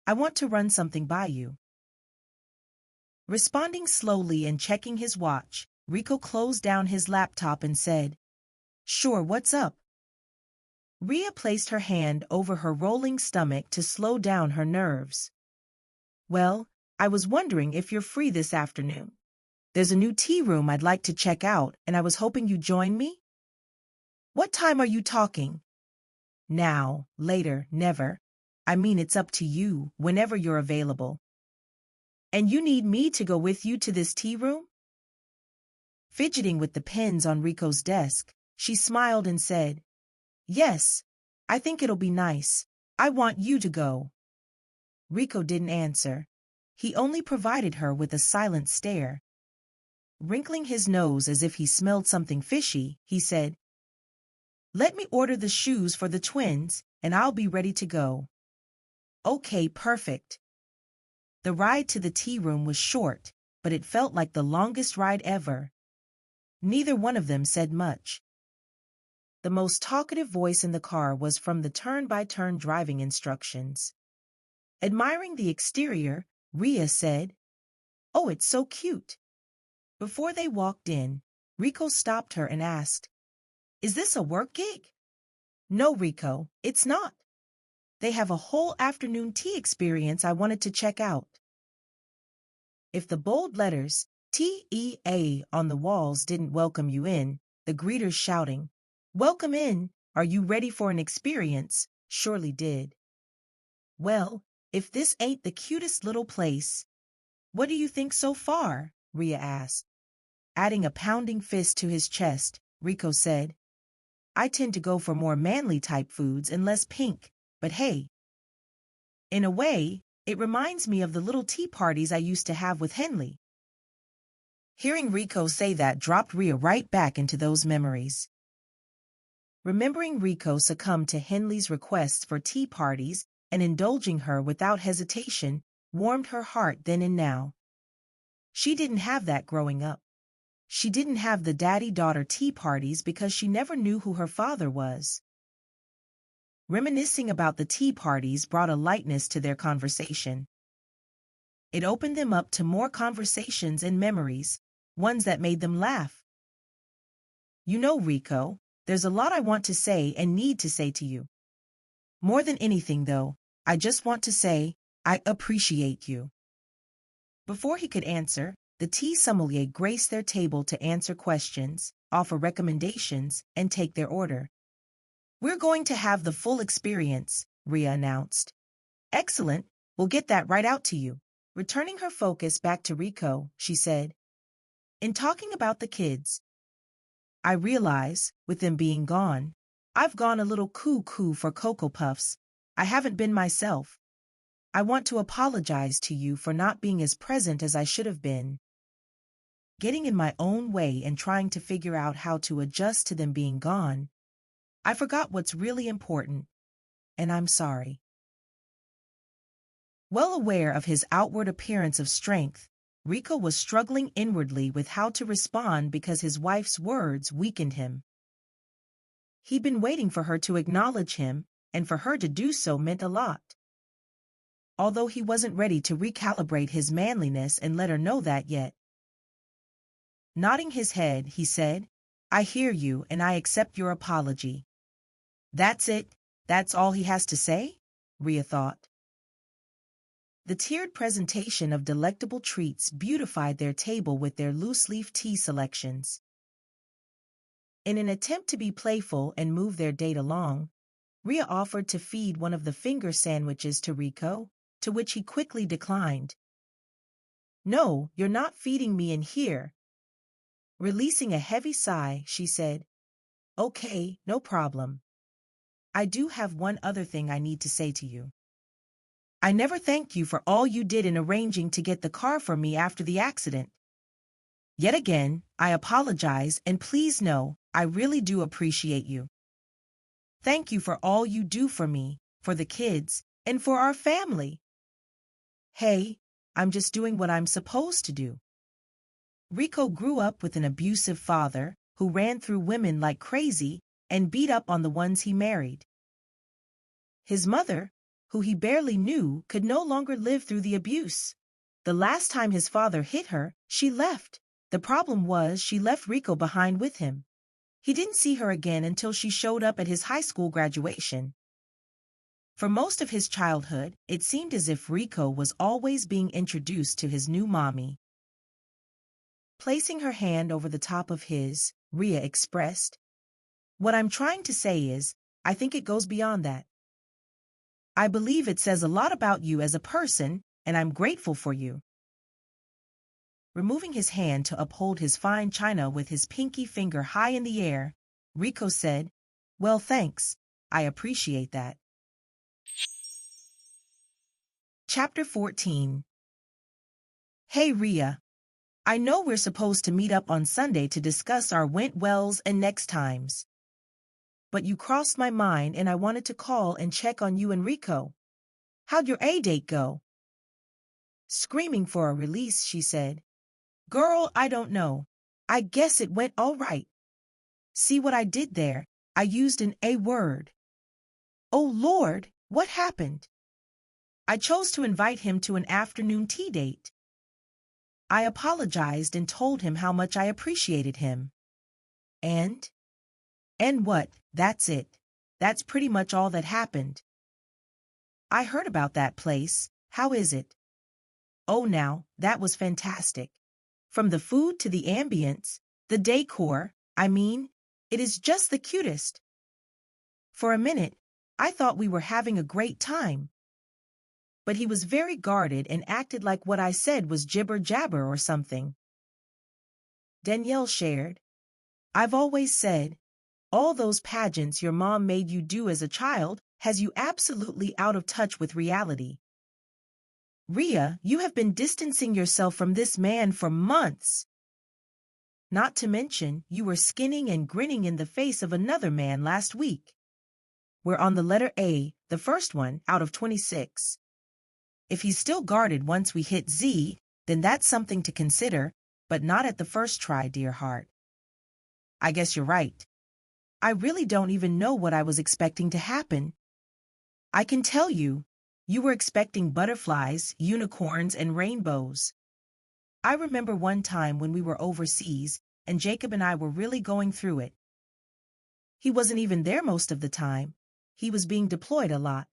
I want to run something by you. Responding slowly and checking his watch, Rico closed down his laptop and said, Sure, what's up? Rhea placed her hand over her rolling stomach to slow down her nerves. Well, I was wondering if you're free this afternoon. There's a new tea room I'd like to check out, and I was hoping you'd join me. What time are you talking? Now, later, never. I mean, it's up to you, whenever you're available. And you need me to go with you to this tea room? Fidgeting with the pens on Rico's desk, she smiled and said, Yes, I think it'll be nice. I want you to go. Rico didn't answer. He only provided her with a silent stare. Wrinkling his nose as if he smelled something fishy, he said, Let me order the shoes for the twins, and I'll be ready to go. Okay, perfect. The ride to the tea room was short, but it felt like the longest ride ever. Neither one of them said much. The most talkative voice in the car was from the turn-by-turn driving instructions. Admiring the exterior, Rhea said, Oh, it's so cute. Before they walked in, Rico stopped her and asked, Is this a work gig? No, Rico, it's not. They have a whole afternoon tea experience I wanted to check out. If the bold letters TEA on the walls didn't welcome you in, the greeters shouting, Welcome in, are you ready for an experience, surely did. Well, if this ain't the cutest little place. What do you think so far? Rhea asked. Adding a pounding fist to his chest, Rico said, I tend to go for more manly type foods and less pink, but hey. In a way, it reminds me of the little tea parties I used to have with Henley. Hearing Rico say that dropped Rhea right back into those memories. Remembering Rico succumbed to Henley's requests for tea parties and indulging her without hesitation warmed her heart then and now. She didn't have that growing up. She didn't have the daddy-daughter tea parties because she never knew who her father was. Reminiscing about the tea parties brought a lightness to their conversation. It opened them up to more conversations and memories, ones that made them laugh. You know, Rico, there's a lot I want to say and need to say to you. More than anything, though, I just want to say, I appreciate you. Before he could answer, the tea sommelier graced their table to answer questions, offer recommendations, and take their order. We're going to have the full experience, Rhea announced. Excellent, we'll get that right out to you. Returning her focus back to Rico, she said, In talking about the kids, I realize, with them being gone, I've gone a little cuckoo for Cocoa Puffs. I haven't been myself. I want to apologize to you for not being as present as I should have been. Getting in my own way and trying to figure out how to adjust to them being gone, I forgot what's really important, and I'm sorry. Well aware of his outward appearance of strength, Rico was struggling inwardly with how to respond because his wife's words weakened him. He'd been waiting for her to acknowledge him, and for her to do so meant a lot. Although he wasn't ready to recalibrate his manliness and let her know that yet. Nodding his head, he said, I hear you and I accept your apology. That's it? That's all he has to say? Rhea thought. The tiered presentation of delectable treats beautified their table with their loose-leaf tea selections. In an attempt to be playful and move their date along, Rhea offered to feed one of the finger sandwiches to Rico, to which he quickly declined. No, you're not feeding me in here. Releasing a heavy sigh, she said, Okay, no problem. I do have one other thing I need to say to you. I never thanked you for all you did in arranging to get the car for me after the accident. Yet again, I apologize and please know, I really do appreciate you. Thank you for all you do for me, for the kids, and for our family. Hey, I'm just doing what I'm supposed to do. Rico grew up with an abusive father who ran through women like crazy and beat up on the ones he married. His mother, who he barely knew, could no longer live through the abuse. The last time his father hit her, she left. The problem was she left Rico behind with him. He didn't see her again until she showed up at his high school graduation. For most of his childhood, it seemed as if Rico was always being introduced to his new mommy. Placing her hand over the top of his, Rhea expressed, "What I'm trying to say is, I think it goes beyond that. I believe it says a lot about you as a person, and I'm grateful for you." Removing his hand to uphold his fine china with his pinky finger high in the air, Rico said, "Well, thanks. I appreciate that." Chapter 14. Hey Rhea, I know we're supposed to meet up on Sunday to discuss our went wells and next times. But you crossed my mind and I wanted to call and check on you and Rico. How'd your A-date go? Screaming for a release, she said, "Girl, I don't know. I guess it went all right. See what I did there? I used an A word." "Oh Lord, what happened?" "I chose to invite him to an afternoon tea date. I apologized and told him how much I appreciated him. And what? That's it. That's pretty much all that happened." "I heard about that place. How is it?" "Oh now, that was fantastic. From the food to the ambience, the decor, I mean, it is just the cutest. For a minute, I thought we were having a great time." But he was very guarded and acted like what I said was jibber-jabber or something. Danielle shared, "I've always said, all those pageants your mom made you do as a child has you absolutely out of touch with reality. Rhea, you have been distancing yourself from this man for months. Not to mention, you were skinning and grinning in the face of another man last week. We're on the letter A, the first one, out of 26. If he's still guarded once we hit Z, then that's something to consider, but not at the first try, dear heart." "I guess you're right. I really don't even know what I was expecting to happen. I can tell you, you were expecting butterflies, unicorns, and rainbows. I remember one time when we were overseas, and Jacob and I were really going through it. He wasn't even there most of the time. He was being deployed a lot.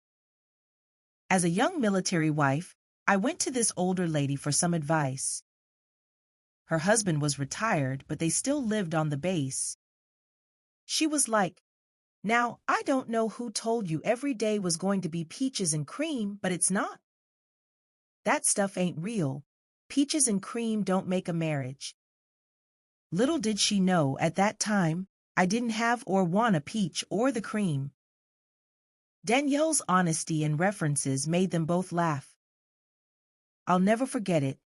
As a young military wife, I went to this older lady for some advice. Her husband was retired, but they still lived on the base. She was like, 'Now, I don't know who told you every day was going to be peaches and cream, but it's not. That stuff ain't real. Peaches and cream don't make a marriage.' Little did she know at that time, I didn't have or want a peach or the cream." Danielle's honesty and references made them both laugh. I'll never forget it.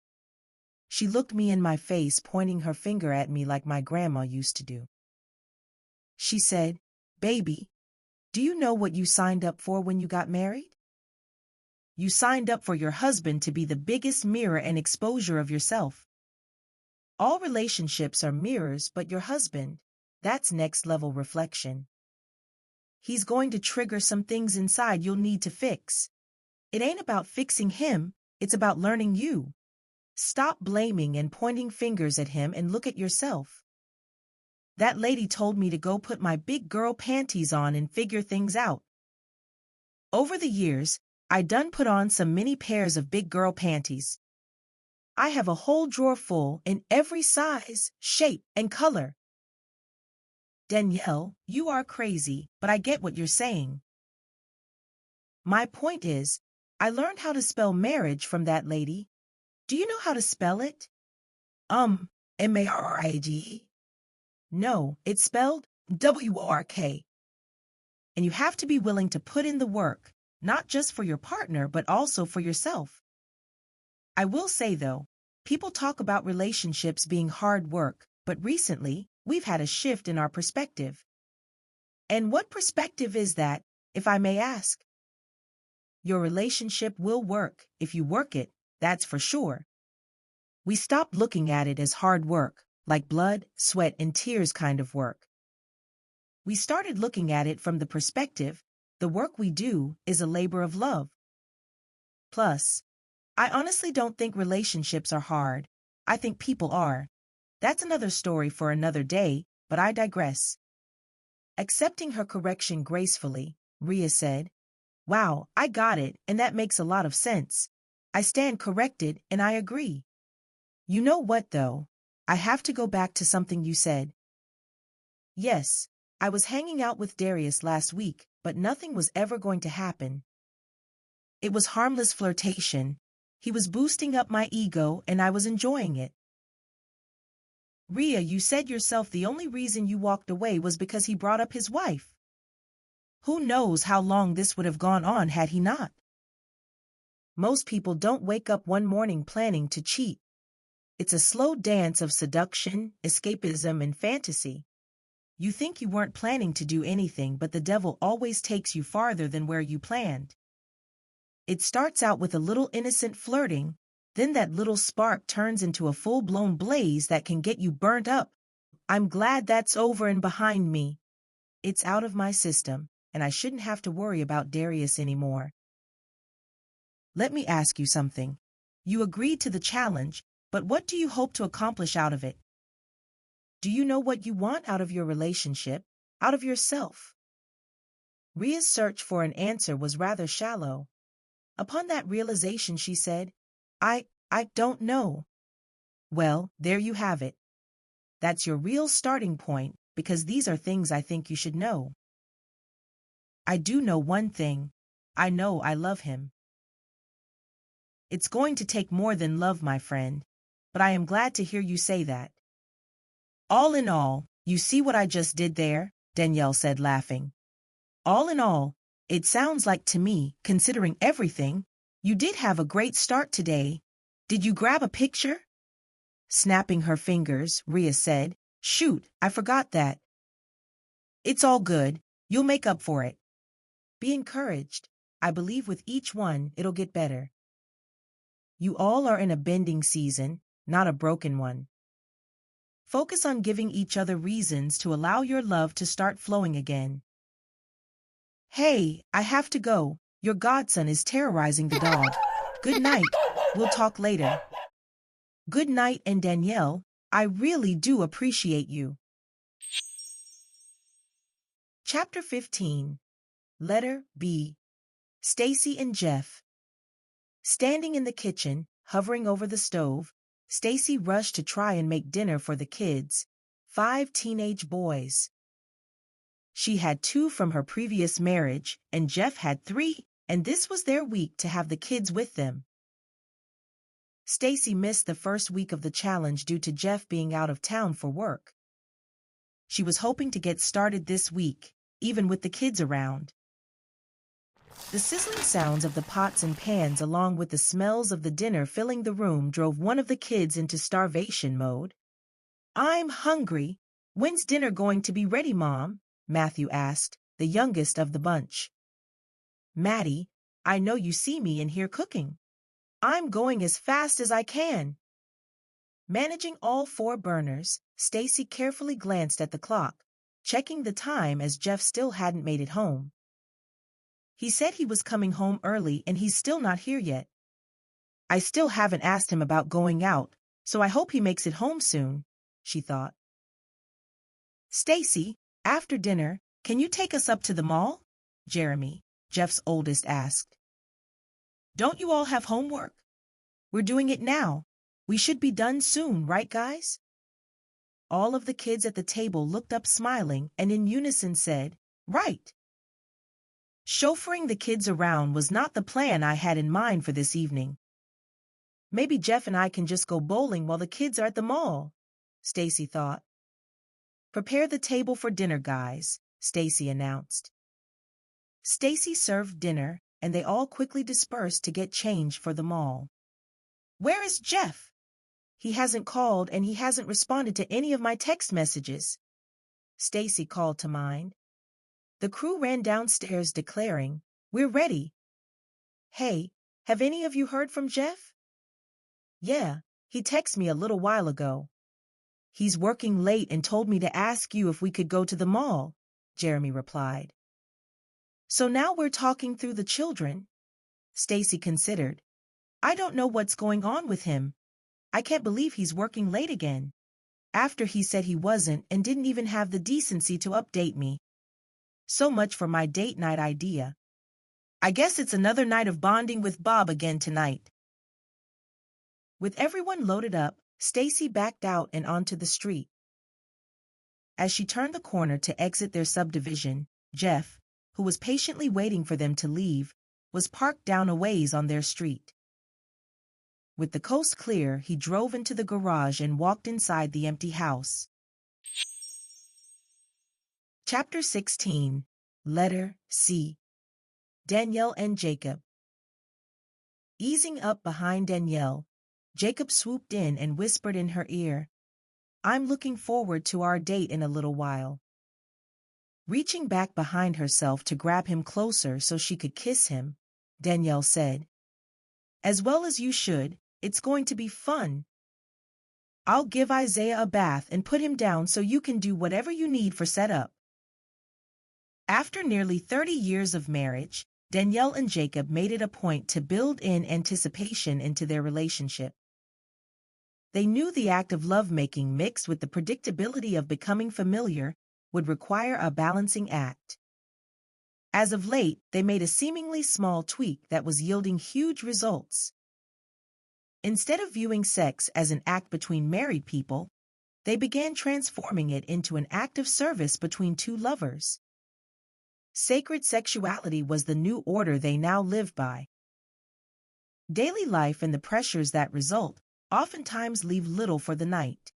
She looked me in my face, pointing her finger at me like my grandma used to do. She said, "Baby, do you know what you signed up for when you got married? You signed up for your husband to be the biggest mirror and exposure of yourself. All relationships are mirrors, but your husband, that's next level reflection. He's going to trigger some things inside you'll need to fix. It ain't about fixing him, it's about learning you. Stop blaming and pointing fingers at him and look at yourself. That lady told me to go put my big girl panties on and figure things out. Over the years, I done put on some mini pairs of big girl panties. I have a whole drawer full in every size, shape, and color." "Danielle, you are crazy, but I get what you're saying. My point is, I learned how to spell marriage from that lady. Do you know how to spell it?" M-A-R-I-G. No, it's spelled W-O-R-K. And you have to be willing to put in the work, not just for your partner, but also for yourself. I will say, though, people talk about relationships being hard work, but recently, we've had a shift in our perspective. And what perspective is that, if I may ask? Your relationship will work if you work it, that's for sure. We stopped looking at it as hard work, like blood, sweat, and tears kind of work. We started looking at it from the perspective, the work we do is a labor of love. Plus, I honestly don't think relationships are hard. I think people are. That's another story for another day, but I digress. Accepting her correction gracefully, Rhea said, Wow, I got it, and that makes a lot of sense. I stand corrected, and I agree. You know what, though? I have to go back to something you said. Yes, I was hanging out with Darius last week, but nothing was ever going to happen. It was harmless flirtation. He was boosting up my ego, and I was enjoying it. Rhea, you said yourself the only reason you walked away was because he brought up his wife. Who knows how long this would have gone on had he not? Most people don't wake up one morning planning to cheat. It's a slow dance of seduction, escapism, and fantasy. You think you weren't planning to do anything, but the devil always takes you farther than where you planned. It starts out with a little innocent flirting, then that little spark turns into a full-blown blaze that can get you burnt up. I'm glad that's over and behind me. It's out of my system, and I shouldn't have to worry about Darius anymore. Let me ask you something. You agreed to the challenge, but what do you hope to accomplish out of it? Do you know what you want out of your relationship, out of yourself? Rhea's search for an answer was rather shallow. Upon that realization, she said, I don't know. Well, there you have it. That's your real starting point, because these are things I think you should know. I do know one thing. I know I love him. It's going to take more than love, my friend, but I am glad to hear you say that. All in all, you see what I just did there? Danielle said, laughing. All in all, it sounds like to me, considering everything, you did have a great start today. Did you grab a picture? Snapping her fingers, Rhea said, Shoot, I forgot that. It's all good. You'll make up for it. Be encouraged. I believe with each one, it'll get better. You all are in a bending season, not a broken one. Focus on giving each other reasons to allow your love to start flowing again. Hey, I have to go. Your godson is terrorizing the dog. Good night. We'll talk later. Good night, and Danielle, I really do appreciate you. Chapter 15. Letter B. Stacy and Jeff. Standing in the kitchen, hovering over the stove, Stacy rushed to try and make dinner for the kids, 5 teenage boys. She had 2 from her previous marriage, and Jeff had 3, and this was their week to have the kids with them. Stacy missed the first week of the challenge due to Jeff being out of town for work. She was hoping to get started this week, even with the kids around. The sizzling sounds of the pots and pans along with the smells of the dinner filling the room drove one of the kids into starvation mode. I'm hungry. When's dinner going to be ready, Mom? Matthew asked, the youngest of the bunch. Maddie, I know you see me in here cooking. I'm going as fast as I can. Managing all 4 burners, Stacy carefully glanced at the clock, checking the time as Jeff still hadn't made it home. He said he was coming home early and he's still not here yet. I still haven't asked him about going out, so I hope he makes it home soon, she thought. Stacy, after dinner, can you take us up to the mall? Jeremy, Jeff's oldest, asked. Don't you all have homework? We're doing it now. We should be done soon, right, guys? All of the kids at the table looked up smiling and in unison said, Right. Chauffeuring the kids around was not the plan I had in mind for this evening. Maybe Jeff and I can just go bowling while the kids are at the mall, Stacy thought. Prepare the table for dinner, guys, Stacy announced. Stacy served dinner, and they all quickly dispersed to get changed for the mall. Where is Jeff? He hasn't called and he hasn't responded to any of my text messages, Stacy called to mind. The crew ran downstairs declaring, We're ready. Hey, have any of you heard from Jeff? Yeah, he texted me a little while ago. He's working late and told me to ask you if we could go to the mall, Jeremy replied. So now we're talking through the children, Stacy considered. I don't know what's going on with him. I can't believe he's working late again. After he said he wasn't and didn't even have the decency to update me. So much for my date night idea. I guess it's another night of bonding with Bob again tonight. With everyone loaded up, Stacy backed out and onto the street. As she turned the corner to exit their subdivision, Jeff, who was patiently waiting for them to leave, was parked down a ways on their street. With the coast clear, he drove into the garage and walked inside the empty house. Chapter 16. Letter C. Danielle and Jacob. Easing up behind Danielle, Jacob swooped in and whispered in her ear, "I'm looking forward to our date in a little while." Reaching back behind herself to grab him closer so she could kiss him, Danielle said, "As well as you should, it's going to be fun. I'll give Isaiah a bath and put him down so you can do whatever you need for setup." After nearly 30 years of marriage, Danielle and Jacob made it a point to build in anticipation into their relationship. They knew the act of lovemaking mixed with the predictability of becoming familiar would require a balancing act. As of late, they made a seemingly small tweak that was yielding huge results. Instead of viewing sex as an act between married people, they began transforming it into an act of service between two lovers. Sacred sexuality was the new order they now lived by. Daily life and the pressures that result oftentimes leave little for the night.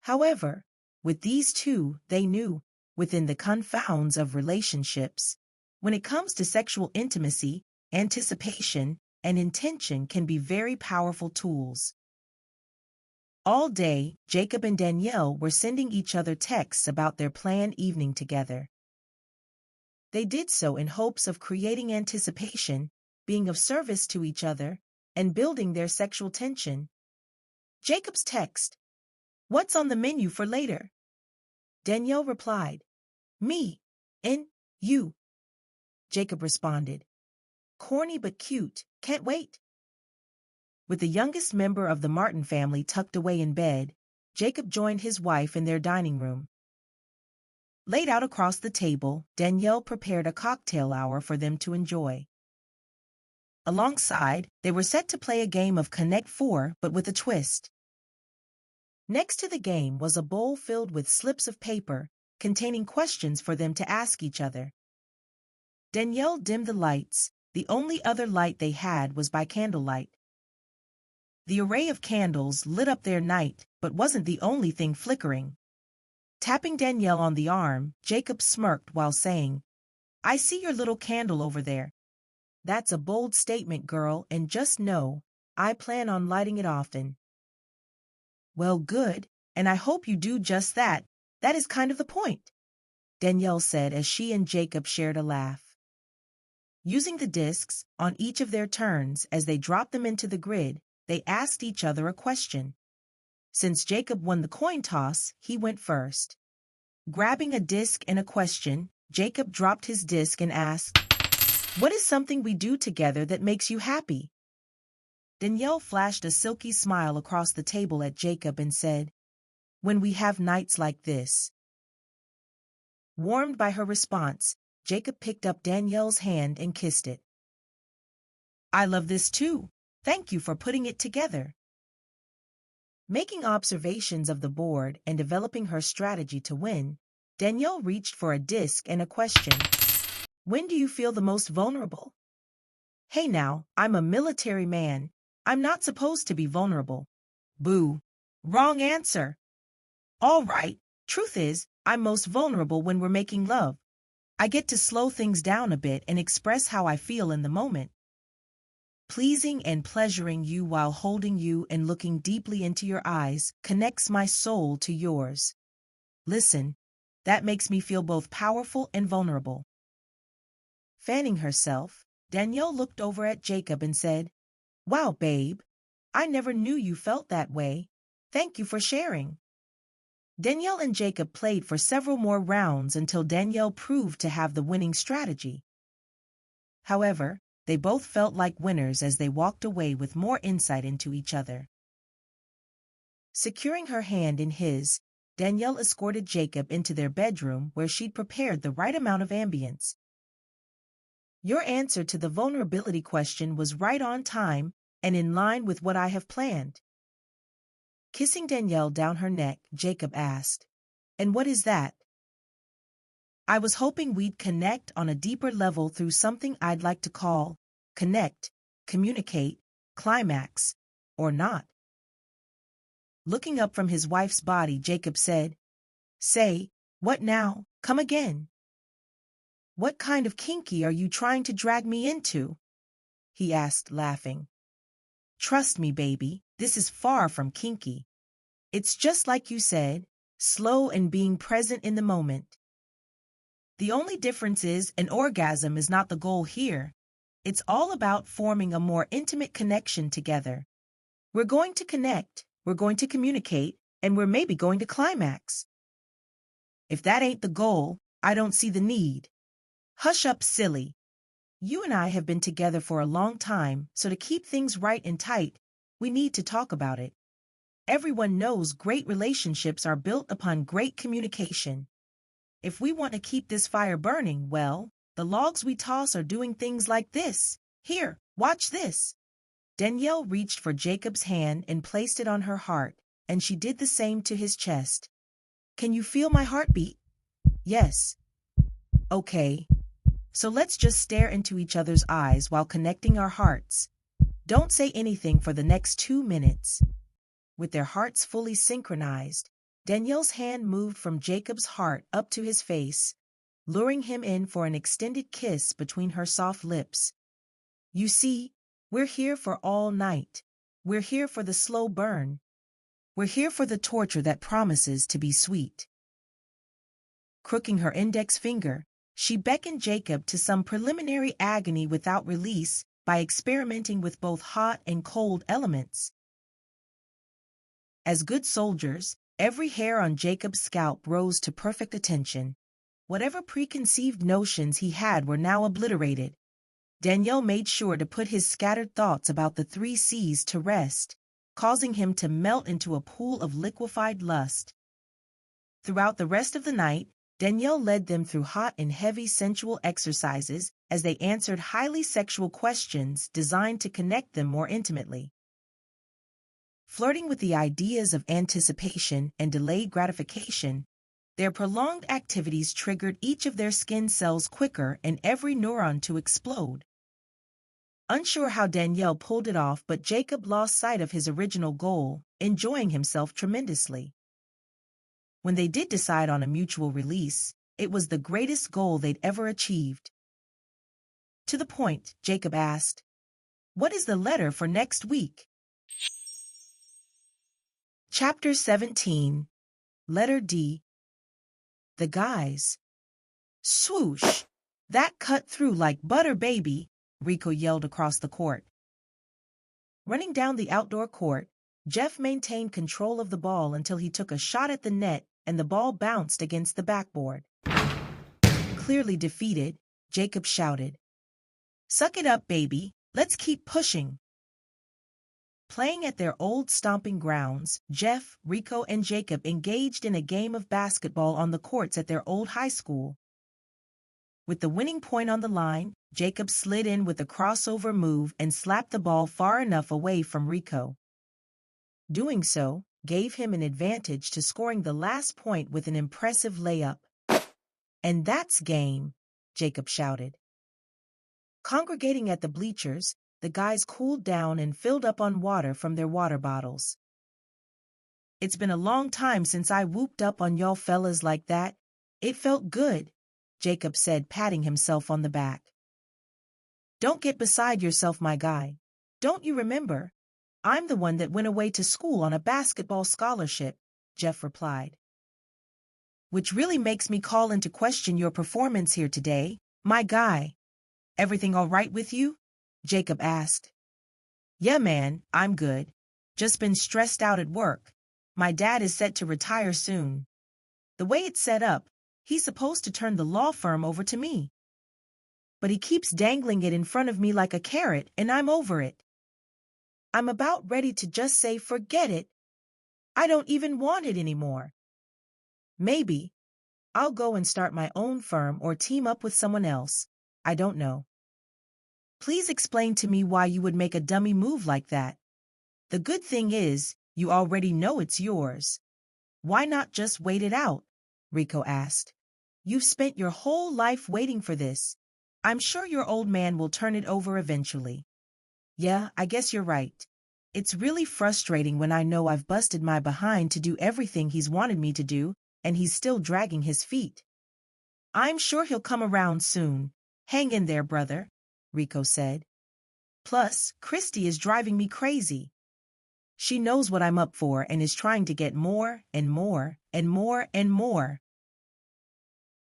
However, with these two, they knew, within the confounds of relationships, when it comes to sexual intimacy, anticipation, and intention can be very powerful tools. All day, Jacob and Danielle were sending each other texts about their planned evening together. They did so in hopes of creating anticipation, being of service to each other, and building their sexual tension. Jacob's text, "What's on the menu for later?" Danielle replied, "Me, and you." Jacob responded, "Corny but cute, can't wait." With the youngest member of the Martin family tucked away in bed, Jacob joined his wife in their dining room. Laid out across the table, Danielle prepared a cocktail hour for them to enjoy. Alongside, they were set to play a game of Connect Four, but with a twist. Next to the game was a bowl filled with slips of paper containing questions for them to ask each other. Danielle dimmed the lights. The only other light they had was by candlelight. The array of candles lit up their night, but wasn't the only thing flickering. Tapping Danielle on the arm, Jacob smirked while saying, "I see your little candle over there. That's a bold statement, girl, and just know, I plan on lighting it often." "Well, good, and I hope you do just that. That is kind of the point," Danielle said as she and Jacob shared a laugh. Using the discs on each of their turns as they dropped them into the grid, they asked each other a question. Since Jacob won the coin toss, he went first. Grabbing a disc and a question, Jacob dropped his disc and asked, "What is something we do together that makes you happy?" Danielle flashed a silky smile across the table at Jacob and said, "When we have nights like this." Warmed by her response, Jacob picked up Danielle's hand and kissed it. "I love this too. Thank you for putting it together." Making observations of the board and developing her strategy to win, Danielle reached for a disc and a question. "When do you feel the most vulnerable?" "Hey now, I'm a military man. I'm not supposed to be vulnerable." "Boo. Wrong answer." "All right. Truth is, I'm most vulnerable when we're making love. I get to slow things down a bit and express how I feel in the moment. Pleasing and pleasuring you while holding you and looking deeply into your eyes connects my soul to yours. Listen, that makes me feel both powerful and vulnerable." Fanning herself, Danielle looked over at Jacob and said, "Wow, babe, I never knew you felt that way. Thank you for sharing." Danielle and Jacob played for several more rounds until Danielle proved to have the winning strategy. However, they both felt like winners as they walked away with more insight into each other. Securing her hand in his, Danielle escorted Jacob into their bedroom where she'd prepared the right amount of ambience. Your answer to the vulnerability question was right on time and in line with what I have planned. Kissing Danielle down her neck, Jacob asked, "And what is that?" "I was hoping we'd connect on a deeper level through something I'd like to call connect, communicate, climax, or not." Looking up from his wife's body, Jacob said, "Say, what now? Come again." "What kind of kinky are you trying to drag me into?" he asked, laughing. "Trust me, baby, this is far from kinky. It's just like you said, slow and being present in the moment. The only difference is an orgasm is not the goal here. It's all about forming a more intimate connection together. We're going to connect, we're going to communicate, and we're maybe going to climax. If that ain't the goal, I don't see the need. Hush up, silly. You and I have been together for a long time, so to keep things right and tight, we need to talk about it. Everyone knows great relationships are built upon great communication. If we want to keep this fire burning, well, the logs we toss are doing things like this. Here, watch this." Danielle reached for Jacob's hand and placed it on her heart, and she did the same to his chest. "Can you feel my heartbeat?" "Yes." "Okay. So let's just stare into each other's eyes while connecting our hearts. Don't say anything for the next 2 minutes." With their hearts fully synchronized, Danielle's hand moved from Jacob's heart up to his face, luring him in for an extended kiss between her soft lips. "You see, we're here for all night. We're here for the slow burn. We're here for the torture that promises to be sweet." Crooking her index finger, she beckoned Jacob to some preliminary agony without release by experimenting with both hot and cold elements. As good soldiers, every hair on Jacob's scalp rose to perfect attention. Whatever preconceived notions he had were now obliterated. Danielle made sure to put his scattered thoughts about the 3 C's to rest, causing him to melt into a pool of liquefied lust. Throughout the rest of the night, Danielle led them through hot and heavy sensual exercises as they answered highly sexual questions designed to connect them more intimately. Flirting with the ideas of anticipation and delayed gratification, their prolonged activities triggered each of their skin cells quicker and every neuron to explode. Unsure how Danielle pulled it off, but Jacob lost sight of his original goal, enjoying himself tremendously. When they did decide on a mutual release, it was the greatest goal they'd ever achieved. To the point, Jacob asked, "What is the letter for next week?" Chapter 17. Letter D. The guys. "Swoosh! That cut through like butter, baby," Rico yelled across the court. Running down the outdoor court, Jeff maintained control of the ball until he took a shot at the net and the ball bounced against the backboard. Clearly defeated, Jacob shouted, "Suck it up, baby. Let's keep pushing." Playing at their old stomping grounds, Jeff, Rico, and Jacob engaged in a game of basketball on the courts at their old high school. With the winning point on the line, Jacob slid in with a crossover move and slapped the ball far enough away from Rico. Doing so gave him an advantage to scoring the last point with an impressive layup. "And that's game," Jacob shouted. Congregating at the bleachers, the guys cooled down and filled up on water from their water bottles. "It's been a long time since I whooped up on y'all fellas like that. It felt good," Jacob said, patting himself on the back. "Don't get beside yourself, my guy. Don't you remember? I'm the one that went away to school on a basketball scholarship," Jeff replied. "Which really makes me call into question your performance here today, my guy. Everything all right with you?" Jacob asked. "Yeah, man, I'm good. Just been stressed out at work. My dad is set to retire soon. The way it's set up, he's supposed to turn the law firm over to me. But he keeps dangling it in front of me like a carrot, and I'm over it. I'm about ready to just say forget it. I don't even want it anymore. Maybe I'll go and start my own firm or team up with someone else. I don't know. Please explain to me why you would make a dummy move like that. The good thing is, you already know it's yours. Why not just wait it out? Rico asked. You've spent your whole life waiting for this. I'm sure your old man will turn it over eventually. Yeah, I guess you're right. It's really frustrating when I know I've busted my behind to do everything he's wanted me to do, and he's still dragging his feet. I'm sure he'll come around soon. Hang in there, brother, Rico said. Plus, Christy is driving me crazy. She knows what I'm up for and is trying to get more and more and more and more.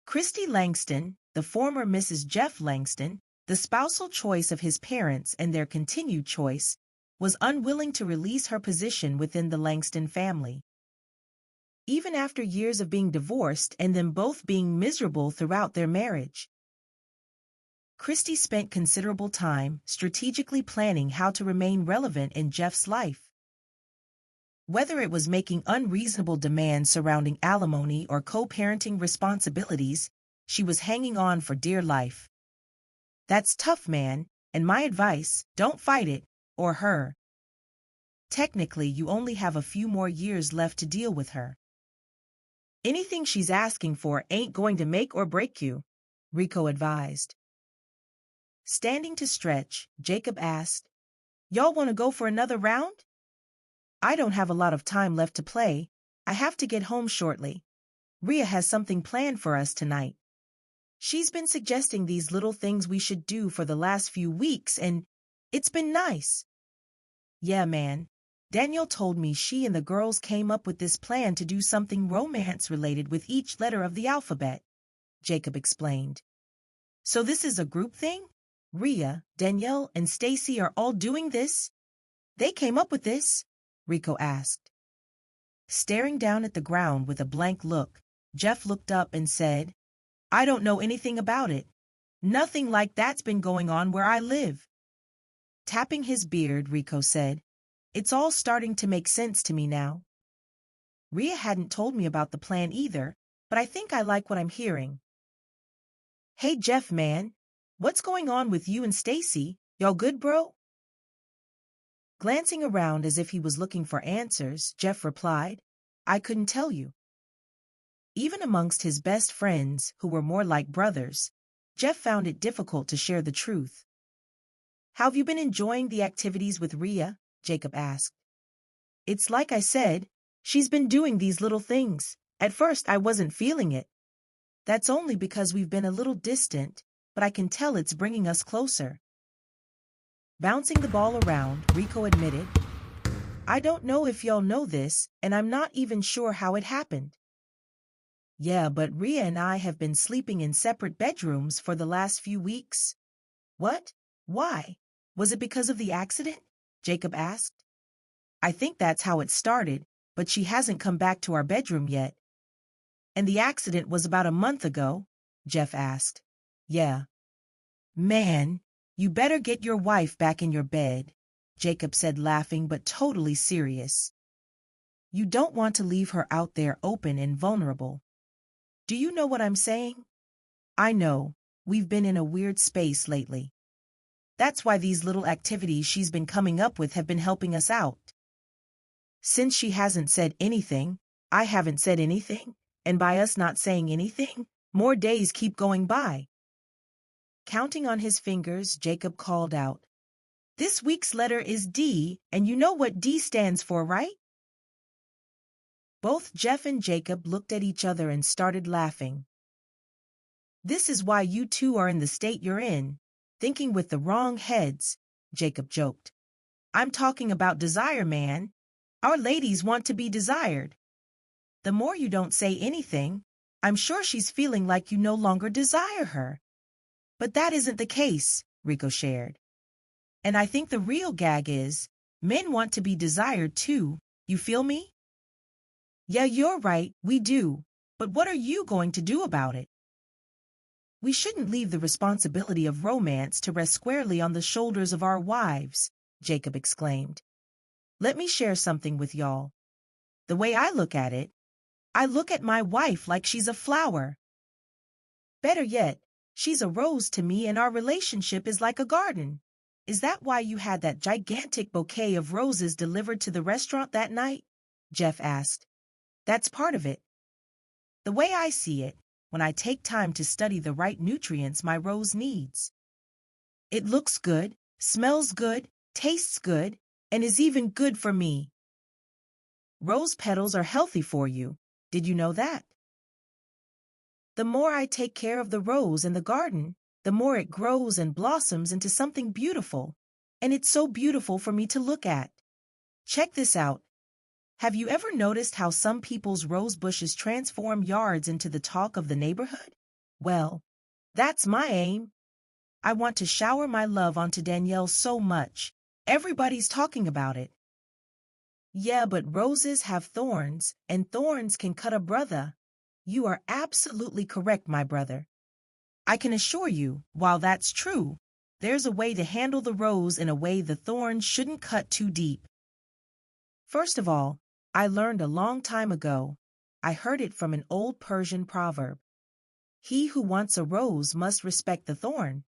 Christy Langston, the former Mrs. Jeff Langston, the spousal choice of his parents and their continued choice, was unwilling to release her position within the Langston family. Even after years of being divorced and them both being miserable throughout their marriage, Christy spent considerable time strategically planning how to remain relevant in Jeff's life. Whether it was making unreasonable demands surrounding alimony or co-parenting responsibilities, she was hanging on for dear life. That's tough, man, and my advice, don't fight it, or her. Technically, you only have a few more years left to deal with her. Anything she's asking for ain't going to make or break you, Rico advised. Standing to stretch, Jacob asked, Y'all want to go for another round? I don't have a lot of time left to play. I have to get home shortly. Rhea has something planned for us tonight. She's been suggesting these little things we should do for the last few weeks, and it's been nice. Yeah, man. Danielle told me she and the girls came up with this plan to do something romance-related with each letter of the alphabet, Jacob explained. So this is a group thing? Rhea, Danielle, and Stacy are all doing this? They came up with this? Rico asked. Staring down at the ground with a blank look, Jeff looked up and said, I don't know anything about it. Nothing like that's been going on where I live. Tapping his beard, Rico said, It's all starting to make sense to me now. Rhea hadn't told me about the plan either, but I think I like what I'm hearing. Hey Jeff, man, what's going on with you and Stacy? Y'all good, bro? Glancing around as if he was looking for answers, Jeff replied, I couldn't tell you. Even amongst his best friends, who were more like brothers, Jeff found it difficult to share the truth. How have you been enjoying the activities with Rhea? Jacob asked. It's like I said, she's been doing these little things. At first I wasn't feeling it. That's only because we've been a little distant, but I can tell it's bringing us closer. Bouncing the ball around, Rico admitted, I don't know if y'all know this, and I'm not even sure how it happened. Yeah, but Rhea and I have been sleeping in separate bedrooms for the last few weeks. What? Why? Was it because of the accident? Jacob asked. I think that's how it started, but she hasn't come back to our bedroom yet. And the accident was about a month ago? Jeff asked. Yeah. Man, you better get your wife back in your bed, Jacob said, laughing but totally serious. You don't want to leave her out there open and vulnerable. Do you know what I'm saying? I know, we've been in a weird space lately. That's why these little activities she's been coming up with have been helping us out. Since she hasn't said anything, I haven't said anything, and by us not saying anything, more days keep going by. Counting on his fingers, Jacob called out, This week's letter is D, and you know what D stands for, right? Both Jeff and Jacob looked at each other and started laughing. This is why you two are in the state you're in, thinking with the wrong heads, Jacob joked. I'm talking about desire, man. Our ladies want to be desired. The more you don't say anything, I'm sure she's feeling like you no longer desire her. But that isn't the case, Rico shared. And I think the real gag is, men want to be desired too, you feel me? Yeah, you're right, we do. But what are you going to do about it? We shouldn't leave the responsibility of romance to rest squarely on the shoulders of our wives, Jacob exclaimed. Let me share something with y'all. The way I look at it, I look at my wife like she's a flower. Better yet, She's a rose to me and our relationship is like a garden. Is that why you had that gigantic bouquet of roses delivered to the restaurant that night? Jeff asked. That's part of it. The way I see it, when I take time to study the right nutrients my rose needs. It looks good, smells good, tastes good, and is even good for me. Rose petals are healthy for you. Did you know that? The more I take care of the rose in the garden, the more it grows and blossoms into something beautiful. And it's so beautiful for me to look at. Check this out. Have you ever noticed how some people's rose bushes transform yards into the talk of the neighborhood? Well, that's my aim. I want to shower my love onto Danielle so much. Everybody's talking about it. Yeah, but roses have thorns, and thorns can cut a brother. You are absolutely correct, my brother. I can assure you, while that's true, there's a way to handle the rose in a way the thorns shouldn't cut too deep. First of all, I learned a long time ago. I heard it from an old Persian proverb. He who wants a rose must respect the thorn.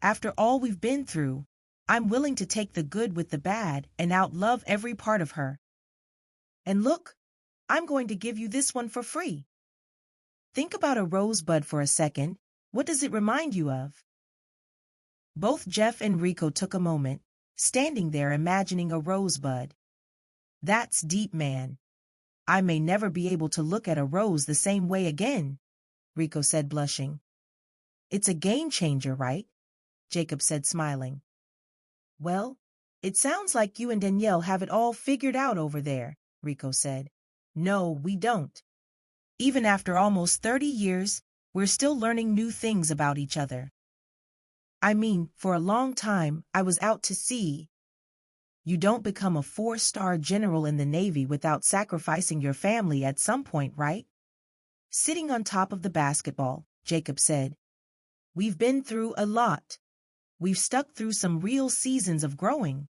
After all we've been through, I'm willing to take the good with the bad and outlove every part of her. And look, I'm going to give you this one for free. Think about a rosebud for a second. What does it remind you of? Both Jeff and Rico took a moment, standing there imagining a rosebud. That's deep, man. I may never be able to look at a rose the same way again, Rico said, blushing. It's a game changer, right? Jacob said, smiling. Well, it sounds like you and Danielle have it all figured out over there, Rico said. No, we don't. Even after almost 30 years, we're still learning new things about each other. I mean, for a long time, I was out to sea. You don't become a 4-star general in the Navy without sacrificing your family at some point, right? Sitting on top of the basketball, Jacob said. We've been through a lot. We've stuck through some real seasons of growing.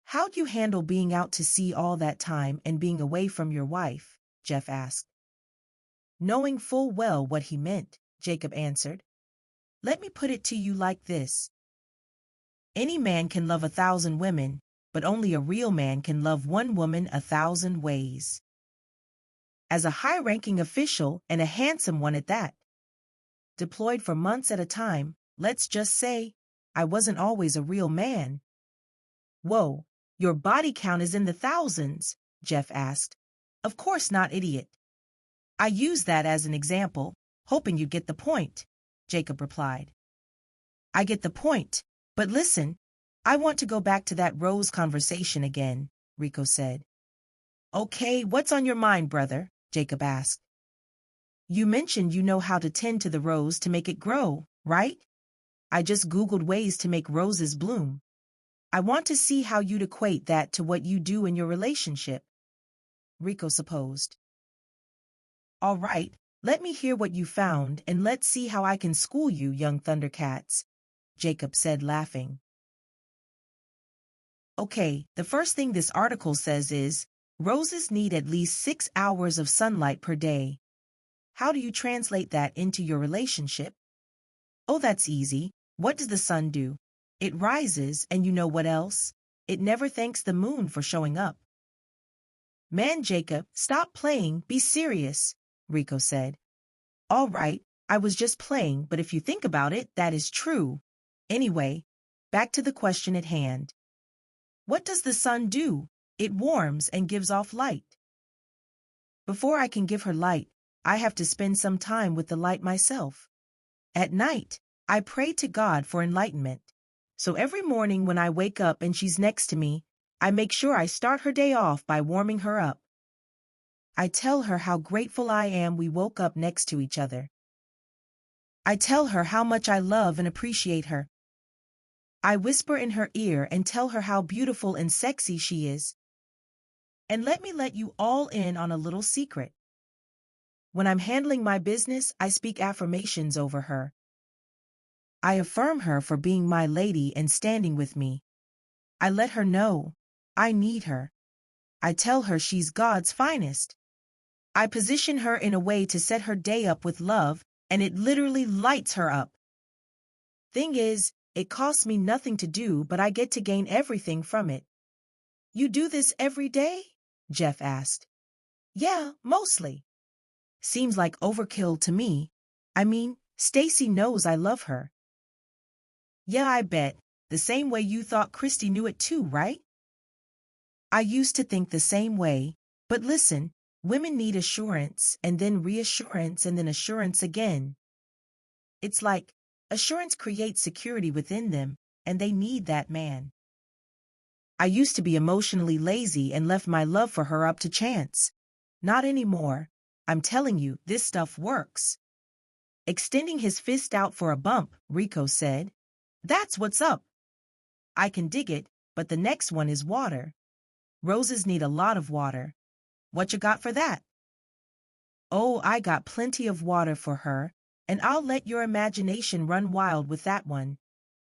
How'd you handle being out to sea all that time and being away from your wife? Jeff asked. Knowing full well what he meant, Jacob answered. Let me put it to you like this. Any man can love 1,000 women, but only a real man can love one woman 1,000 ways. As a high-ranking official, and a handsome one at that, deployed for months at a time, let's just say, I wasn't always a real man. Whoa, your body count is in the thousands, Jeff asked. Of course not, idiot. I use that as an example, hoping you'd get the point, Jacob replied. I get the point, but listen, I want to go back to that rose conversation again, Rico said. Okay, what's on your mind, brother? Jacob asked. You mentioned you know how to tend to the rose to make it grow, right? I just Googled ways to make roses bloom. I want to see how you'd equate that to what you do in your relationship, Rico supposed. All right, let me hear what you found and let's see how I can school you, young Thundercats, Jacob said, laughing. Okay, the first thing this article says is, roses need at least 6 hours of sunlight per day. How do you translate that into your relationship? Oh, that's easy. What does the sun do? It rises, and you know what else? It never thanks the moon for showing up. Man, Jacob, stop playing, be serious, Rico said. All right, I was just playing, but if you think about it, that is true. Anyway, back to the question at hand. What does the sun do? It warms and gives off light. Before I can give her light, I have to spend some time with the light myself. At night, I pray to God for enlightenment. So every morning when I wake up and she's next to me, I make sure I start her day off by warming her up. I tell her how grateful I am we woke up next to each other. I tell her how much I love and appreciate her. I whisper in her ear and tell her how beautiful and sexy she is. And let me let you all in on a little secret. When I'm handling my business, I speak affirmations over her. I affirm her for being my lady and standing with me. I let her know I need her. I tell her she's God's finest. I position her in a way to set her day up with love and it literally lights her up. Thing is, it costs me nothing to do, but I get to gain everything from it. You do this every day? Jeff asked. Yeah, mostly. Seems like overkill to me. I mean, Stacy knows I love her. Yeah, I bet. The same way you thought Christy knew it too, right? I used to think the same way, but listen, women need assurance, and then reassurance, and then assurance again. It's like, assurance creates security within them, and they need that man. I used to be emotionally lazy and left my love for her up to chance. Not anymore. I'm telling you, this stuff works. Extending his fist out for a bump, Rico said. That's what's up. I can dig it, but the next one is water. Roses need a lot of water. What you got for that? Oh, I got plenty of water for her, and I'll let your imagination run wild with that one,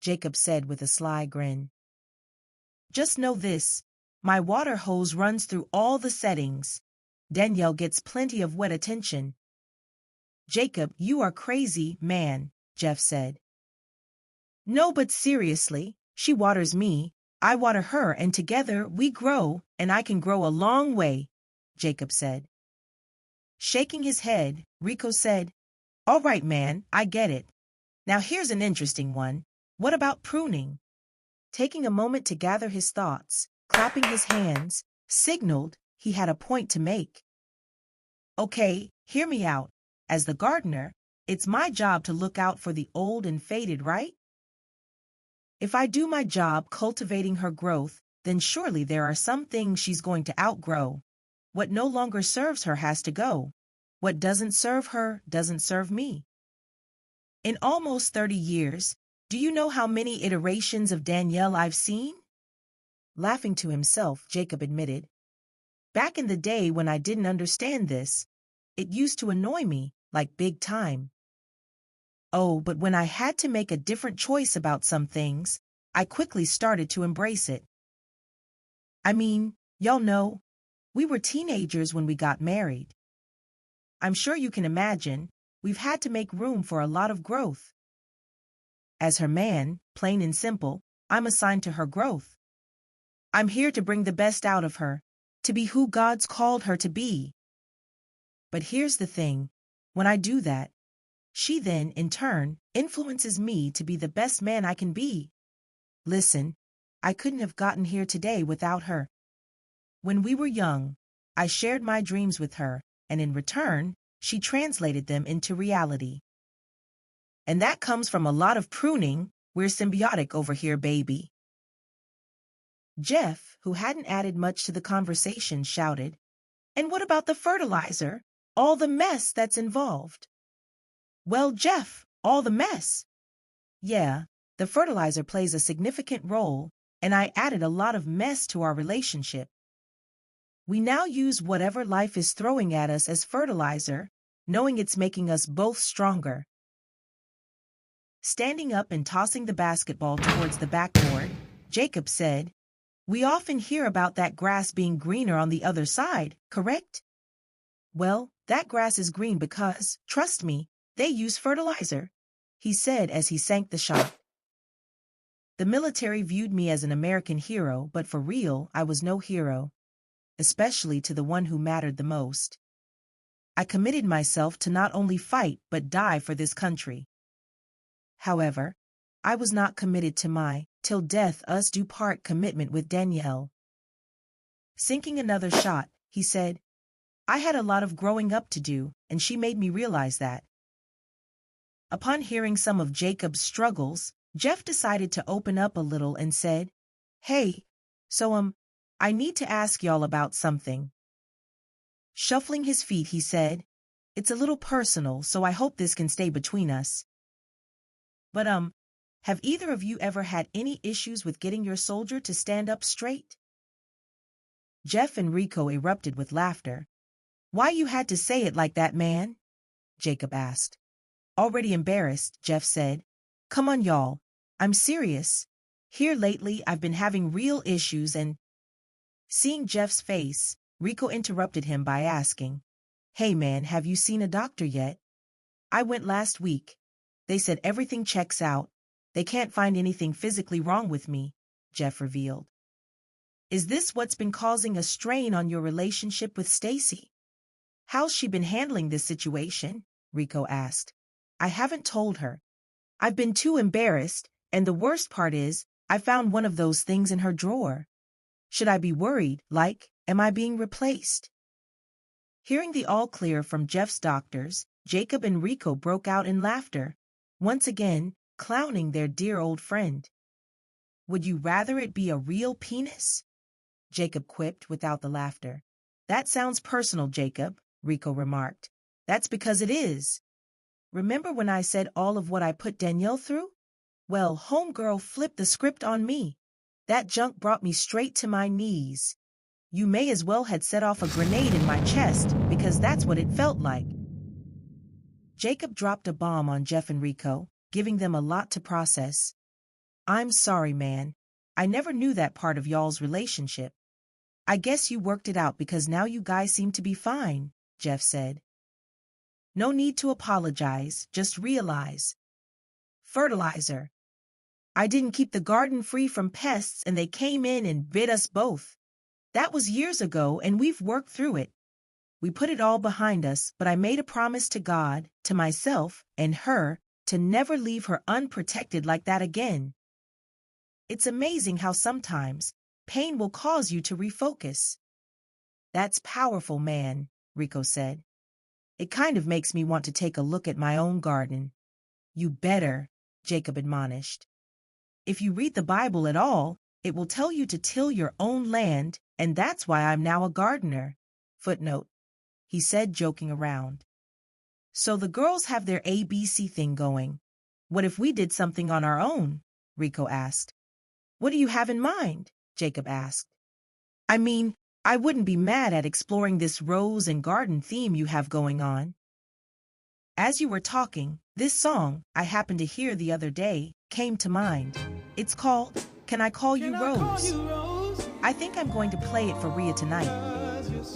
Jacob said with a sly grin. Just know this, my water hose runs through all the settings. Danielle gets plenty of wet attention. Jacob, you are crazy, man, Jeff said. No, but seriously, she waters me, I water her, and together we grow, and I can grow a long way, Jacob said. Shaking his head, Rico said, All right, man, I get it. Now here's an interesting one. What about pruning? Taking a moment to gather his thoughts, clapping his hands, signaled he had a point to make. Okay, hear me out. As the gardener, it's my job to look out for the old and faded, right? If I do my job cultivating her growth, then surely there are some things she's going to outgrow. What no longer serves her has to go. What doesn't serve her doesn't serve me. In almost 30 years, do you know how many iterations of Danielle I've seen? Laughing to himself, Jacob admitted. Back in the day when I didn't understand this, it used to annoy me, like big time. Oh, but when I had to make a different choice about some things, I quickly started to embrace it. I mean, y'all know, we were teenagers when we got married. I'm sure you can imagine, we've had to make room for a lot of growth. As her man, plain and simple, I'm assigned to her growth. I'm here to bring the best out of her, to be who God's called her to be. But here's the thing, when I do that, she then, in turn, influences me to be the best man I can be. Listen, I couldn't have gotten here today without her. When we were young, I shared my dreams with her, and in return, she translated them into reality. And that comes from a lot of pruning. We're symbiotic over here, baby. Jeff, who hadn't added much to the conversation, shouted, And what about the fertilizer? All the mess that's involved. Well, Jeff, all the mess. Yeah, the fertilizer plays a significant role, and I added a lot of mess to our relationship. We now use whatever life is throwing at us as fertilizer, knowing it's making us both stronger. Standing up and tossing the basketball towards the backboard, Jacob said, We often hear about that grass being greener on the other side, correct? Well, that grass is green because, trust me, they use fertilizer, he said as he sank the shot. The military viewed me as an American hero, but for real, I was no hero, especially to the one who mattered the most. I committed myself to not only fight but die for this country. However, I was not committed to my till death us do part commitment with Danielle. Sinking another shot, he said, I had a lot of growing up to do, and she made me realize that. Upon hearing some of Jacob's struggles, Jeff decided to open up a little and said, Hey, so I need to ask y'all about something. Shuffling his feet, he said, It's a little personal, so I hope this can stay between us. But have either of you ever had any issues with getting your soldier to stand up straight? Jeff and Rico erupted with laughter. Why you had to say it like that, man? Jacob asked. Already embarrassed, Jeff said, Come on, y'all. I'm serious. Here lately I've been having real issues and... Seeing Jeff's face, Rico interrupted him by asking, Hey man, have you seen a doctor yet? I went last week. They said everything checks out. They can't find anything physically wrong with me, Jeff revealed. Is this what's been causing a strain on your relationship with Stacy? How's she been handling this situation? Rico asked. I haven't told her. I've been too embarrassed, and the worst part is, I found one of those things in her drawer. Should I be worried, like, am I being replaced? Hearing the all clear from Jeff's doctors, Jacob and Rico broke out in laughter, once again clowning their dear old friend. Would you rather it be a real penis? Jacob quipped without the laughter. That sounds personal, Jacob, Rico remarked. That's because it is. Remember when I said all of what I put Danielle through? Well, homegirl flipped the script on me. That junk brought me straight to my knees. You may as well had set off a grenade in my chest, because that's what it felt like. Jacob dropped a bomb on Jeff and Rico, giving them a lot to process. I'm sorry, man. I never knew that part of y'all's relationship. I guess you worked it out because now you guys seem to be fine, Jeff said. No need to apologize, just realize. Fertilizer. I didn't keep the garden free from pests and they came in and bit us both. That was years ago and we've worked through it. We put it all behind us, but I made a promise to God, to myself, and her, to never leave her unprotected like that again. It's amazing how sometimes pain will cause you to refocus. That's powerful, man, Rico said. It kind of makes me want to take a look at my own garden. You better, Jacob admonished. If you read the Bible at all, it will tell you to till your own land, and that's why I'm now a gardener. Footnote. He said, joking around. So the girls have their ABC thing going. What if we did something on our own? Rico asked. What do you have in mind? Jacob asked. I mean, I wouldn't be mad at exploring this rose and garden theme you have going on. As you were talking, this song I happened to hear the other day came to mind. It's called Can I Call You Rose? I think I'm going to play it for Rhea tonight.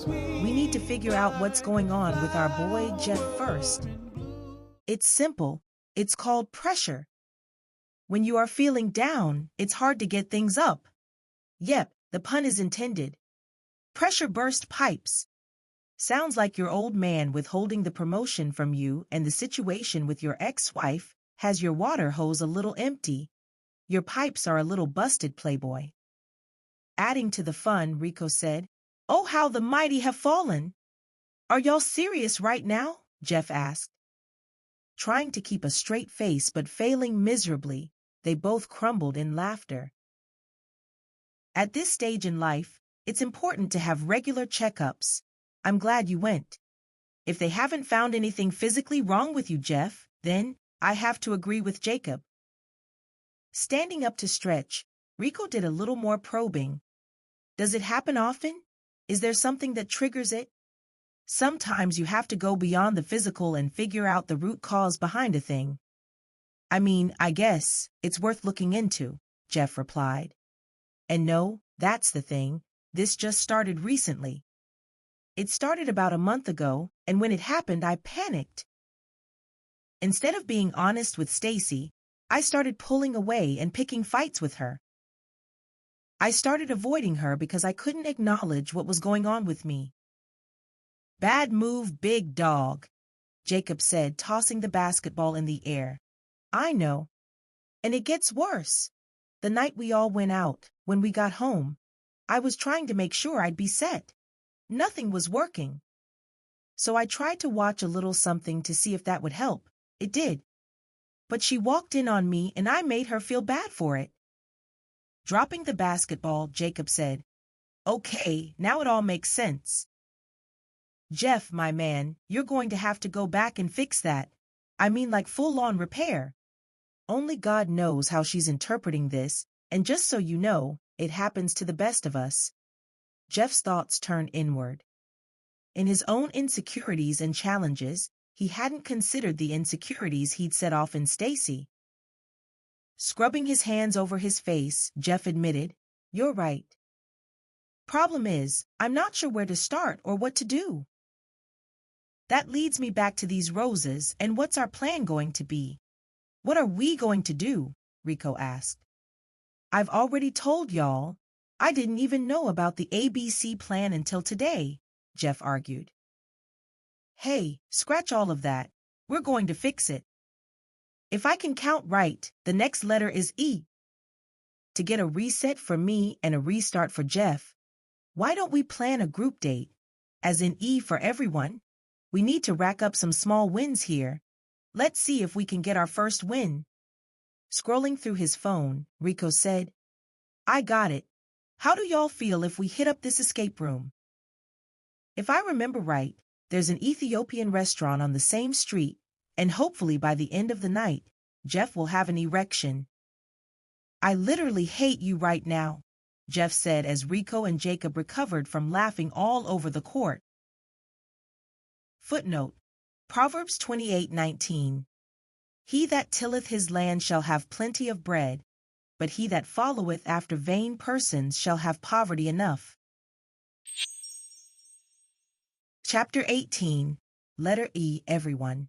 We need to figure out what's going on with our boy Jeff first. It's simple. It's called pressure. When you are feeling down, it's hard to get things up. Yep, the pun is intended. Pressure burst pipes. Sounds like your old man withholding the promotion from you, and the situation with your ex-wife has your water hose a little empty. Your pipes are a little busted, playboy. Adding to the fun, Rico said, Oh, how the mighty have fallen. Are y'all serious right now? Jeff asked. Trying to keep a straight face but failing miserably, they both crumbled in laughter. At this stage in life, it's important to have regular checkups. I'm glad you went. If they haven't found anything physically wrong with you, Jeff, then I have to agree with Jacob. Standing up to stretch, Rico did a little more probing. Does it happen often? Is there something that triggers it? Sometimes you have to go beyond the physical and figure out the root cause behind a thing. I mean, I guess it's worth looking into, Jeff replied. And no, that's the thing, this just started recently. It started about a month ago, and when it happened, I panicked. Instead of being honest with Stacy, I started pulling away and picking fights with her. I started avoiding her because I couldn't acknowledge what was going on with me. Bad move, big dog, Jacob said, tossing the basketball in the air. I know. And it gets worse. The night we all went out, when we got home, I was trying to make sure I'd be set. Nothing was working. So I tried to watch a little something to see if that would help. It did. But she walked in on me and I made her feel bad for it. Dropping the basketball, Jacob said, Okay, now it all makes sense. Jeff, my man, you're going to have to go back and fix that. I mean, like full-on repair. Only God knows how she's interpreting this, and just so you know, it happens to the best of us. Jeff's thoughts turned inward. In his own insecurities and challenges, he hadn't considered the insecurities he'd set off in Stacy. Scrubbing his hands over his face, Jeff admitted, You're right. Problem is, I'm not sure where to start or what to do. That leads me back to these roses, and what's our plan going to be? What are we going to do? Rico asked. I've already told y'all. I didn't even know about the ABC plan until today, Jeff argued. Hey, scratch all of that. We're going to fix it. If I can count right, the next letter is E. To get a reset for me and a restart for Jeff, why don't we plan a group date, as in E for everyone? We need to rack up some small wins here. Let's see if we can get our first win. Scrolling through his phone, Rico said, I got it. How do y'all feel if we hit up this escape room? If I remember right, there's an Ethiopian restaurant on the same street, and hopefully by the end of the night, Jeff will have an erection. I literally hate you right now, Jeff said as Rico and Jacob recovered from laughing all over the court. Footnote: Proverbs 28:19. He that tilleth his land shall have plenty of bread, but he that followeth after vain persons shall have poverty enough. Chapter 18. Letter E, Everyone.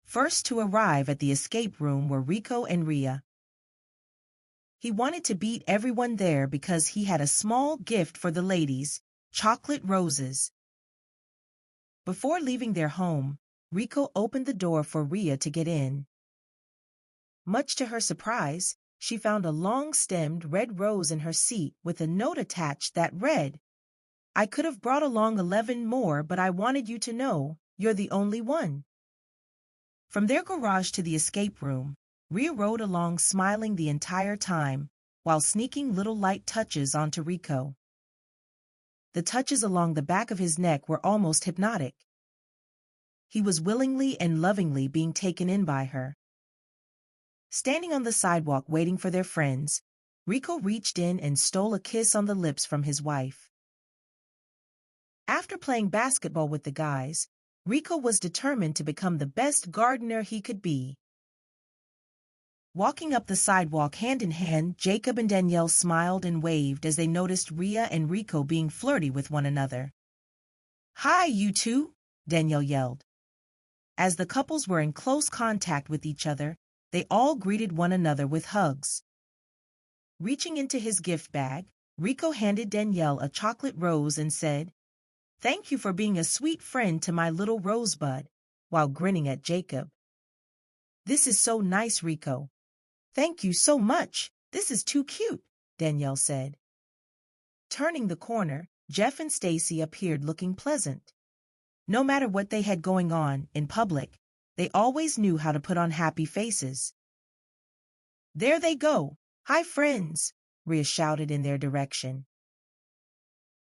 First to arrive at the escape room were Rico and Rhea. He wanted to beat everyone there because he had a small gift for the ladies, chocolate roses. Before leaving their home, Rico opened the door for Rhea to get in. Much to her surprise, she found a long-stemmed red rose in her seat with a note attached that read, I could have brought along 11 more, but I wanted you to know you're the only one. From their garage to the escape room, Rhea rode along smiling the entire time, while sneaking little light touches onto Rico. The touches along the back of his neck were almost hypnotic. He was willingly and lovingly being taken in by her. Standing on the sidewalk waiting for their friends, Rico reached in and stole a kiss on the lips from his wife. After playing basketball with the guys, Rico was determined to become the best gardener he could be. Walking up the sidewalk hand in hand, Jacob and Danielle smiled and waved as they noticed Rhea and Rico being flirty with one another. Hi, you two, Danielle yelled. As the couples were in close contact with each other, they all greeted one another with hugs. Reaching into his gift bag, Rico handed Danielle a chocolate rose and said, Thank you for being a sweet friend to my little rosebud, while grinning at Jacob. This is so nice, Rico. Thank you so much. This is too cute, Danielle said. Turning the corner, Jeff and Stacy appeared looking pleasant. No matter what they had going on in public, they always knew how to put on happy faces. There they go. Hi, friends, Rhea shouted in their direction.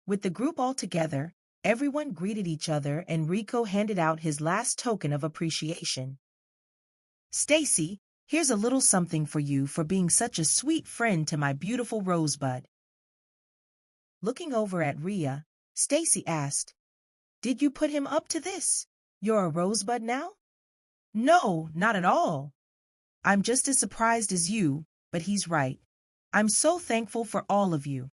With the group all together, everyone greeted each other and Rico handed out his last token of appreciation. Stacy, here's a little something for you for being such a sweet friend to my beautiful rosebud. Looking over at Rhea, Stacy asked, Did you put him up to this? You're a rosebud now? No, not at all. I'm just as surprised as you, but he's right. I'm so thankful for all of you.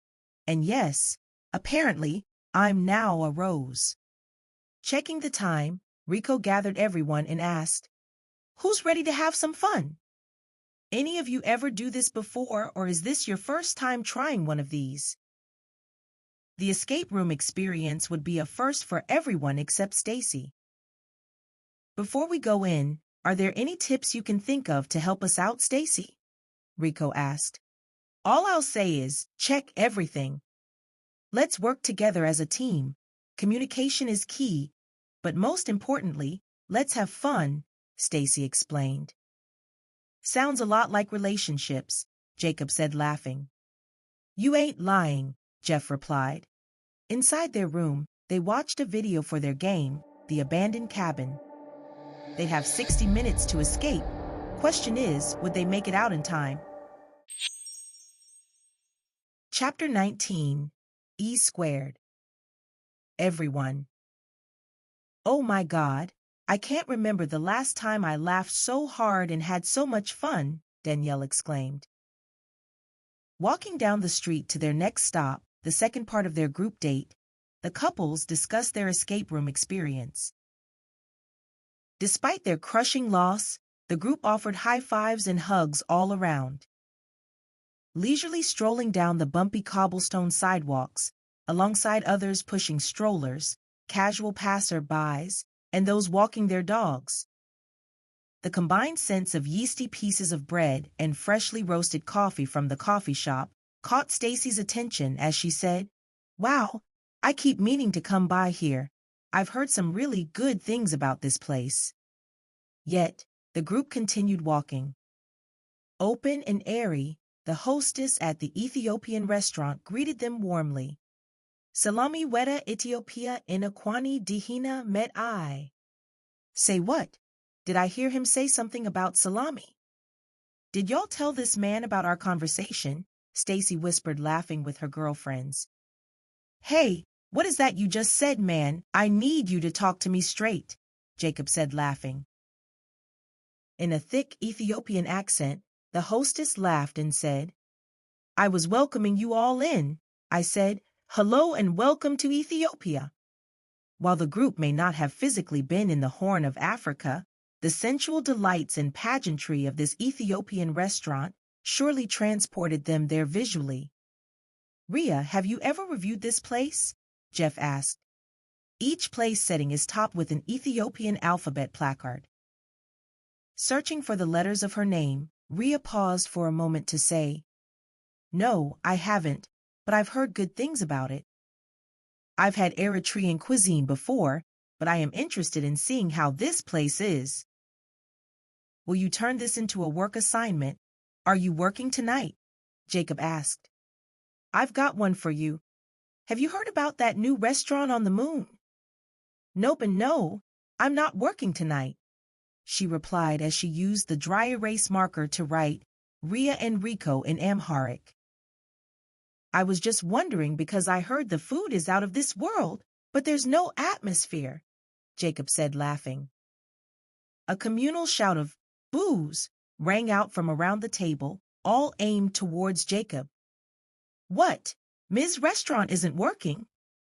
And yes, apparently, I'm now a rose. Checking the time, Rico gathered everyone and asked, Who's ready to have some fun? Any of you ever do this before, or is this your first time trying one of these? The escape room experience would be a first for everyone except Stacy. Before we go in, are there any tips you can think of to help us out, Stacy? Rico asked. All I'll say is, check everything. Let's work together as a team. Communication is key, but most importantly, let's have fun, Stacy explained. Sounds a lot like relationships, Jacob said, laughing. You ain't lying, Jeff replied. Inside their room, they watched a video for their game, The Abandoned Cabin. They have 60 minutes to escape. Question is, would they make it out in time? Chapter 19. E Squared. Everyone. Oh my God, I can't remember the last time I laughed so hard and had so much fun, Danielle exclaimed. Walking down the street to their next stop, the second part of their group date, the couples discussed their escape room experience. Despite their crushing loss, the group offered high fives and hugs all around. Leisurely strolling down the bumpy cobblestone sidewalks, alongside others pushing strollers, casual passer-bys, and those walking their dogs. The combined sense of yeasty pieces of bread and freshly roasted coffee from the coffee shop caught Stacy's attention as she said, "Wow, I keep meaning to come by here. I've heard some really good things about this place." Yet, the group continued walking. Open and airy, the hostess at the Ethiopian restaurant greeted them warmly. "Salami weta Ethiopia inakwani dihina met I." Say what? Did I hear him say something about salami? Did y'all tell this man about our conversation? Stacy whispered, laughing with her girlfriends. "Hey, what is that you just said, man? I need you to talk to me straight," Jacob said, laughing. In a thick Ethiopian accent, the hostess laughed and said, "I was welcoming you all in. I said, 'Hello and welcome to Ethiopia.'" While the group may not have physically been in the Horn of Africa, the sensual delights and pageantry of this Ethiopian restaurant surely transported them there visually. "Rhea, have you ever reviewed this place?" Jeff asked. Each place setting is topped with an Ethiopian alphabet placard. Searching for the letters of her name, Rhea paused for a moment to say, "No, I haven't, but I've heard good things about it. I've had Eritrean cuisine before, but I am interested in seeing how this place is." "Will you turn this into a work assignment? Are you working tonight?" Jacob asked. "I've got one for you. Have you heard about that new restaurant on the moon?" "Nope and no, I'm not working tonight," she replied as she used the dry erase marker to write Rhea and Rico in Amharic. "I was just wondering because I heard the food is out of this world, but there's no atmosphere," Jacob said, laughing. A communal shout of "boos" rang out from around the table, all aimed towards Jacob. "What? Ms. Restaurant isn't working?"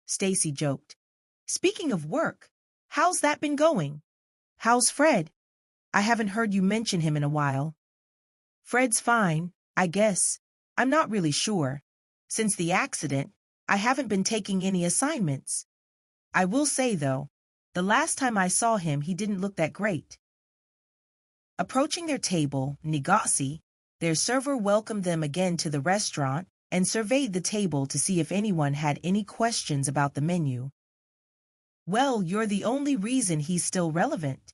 Stacy joked. "Speaking of work, how's that been going? How's Fred? I haven't heard you mention him in a while." "Fred's fine, I guess. I'm not really sure. Since the accident, I haven't been taking any assignments. I will say, though, the last time I saw him, he didn't look that great." Approaching their table, Nigasi, their server welcomed them again to the restaurant and surveyed the table to see if anyone had any questions about the menu. "Well, you're the only reason he's still relevant.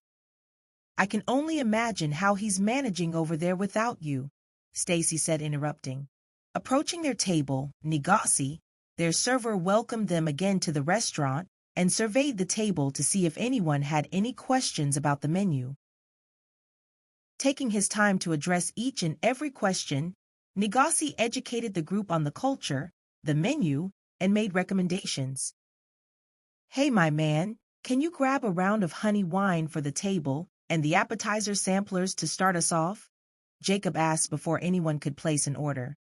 I can only imagine how he's managing over there without you," Stacy said, interrupting. Approaching their table, Nigasi, their server welcomed them again to the restaurant and surveyed the table to see if anyone had any questions about the menu. Taking his time to address each and every question, Nigasi educated the group on the culture, the menu, and made recommendations. "Hey, my man, can you grab a round of honey wine for the table and the appetizer samplers to start us off?" Jacob asked before anyone could place an order.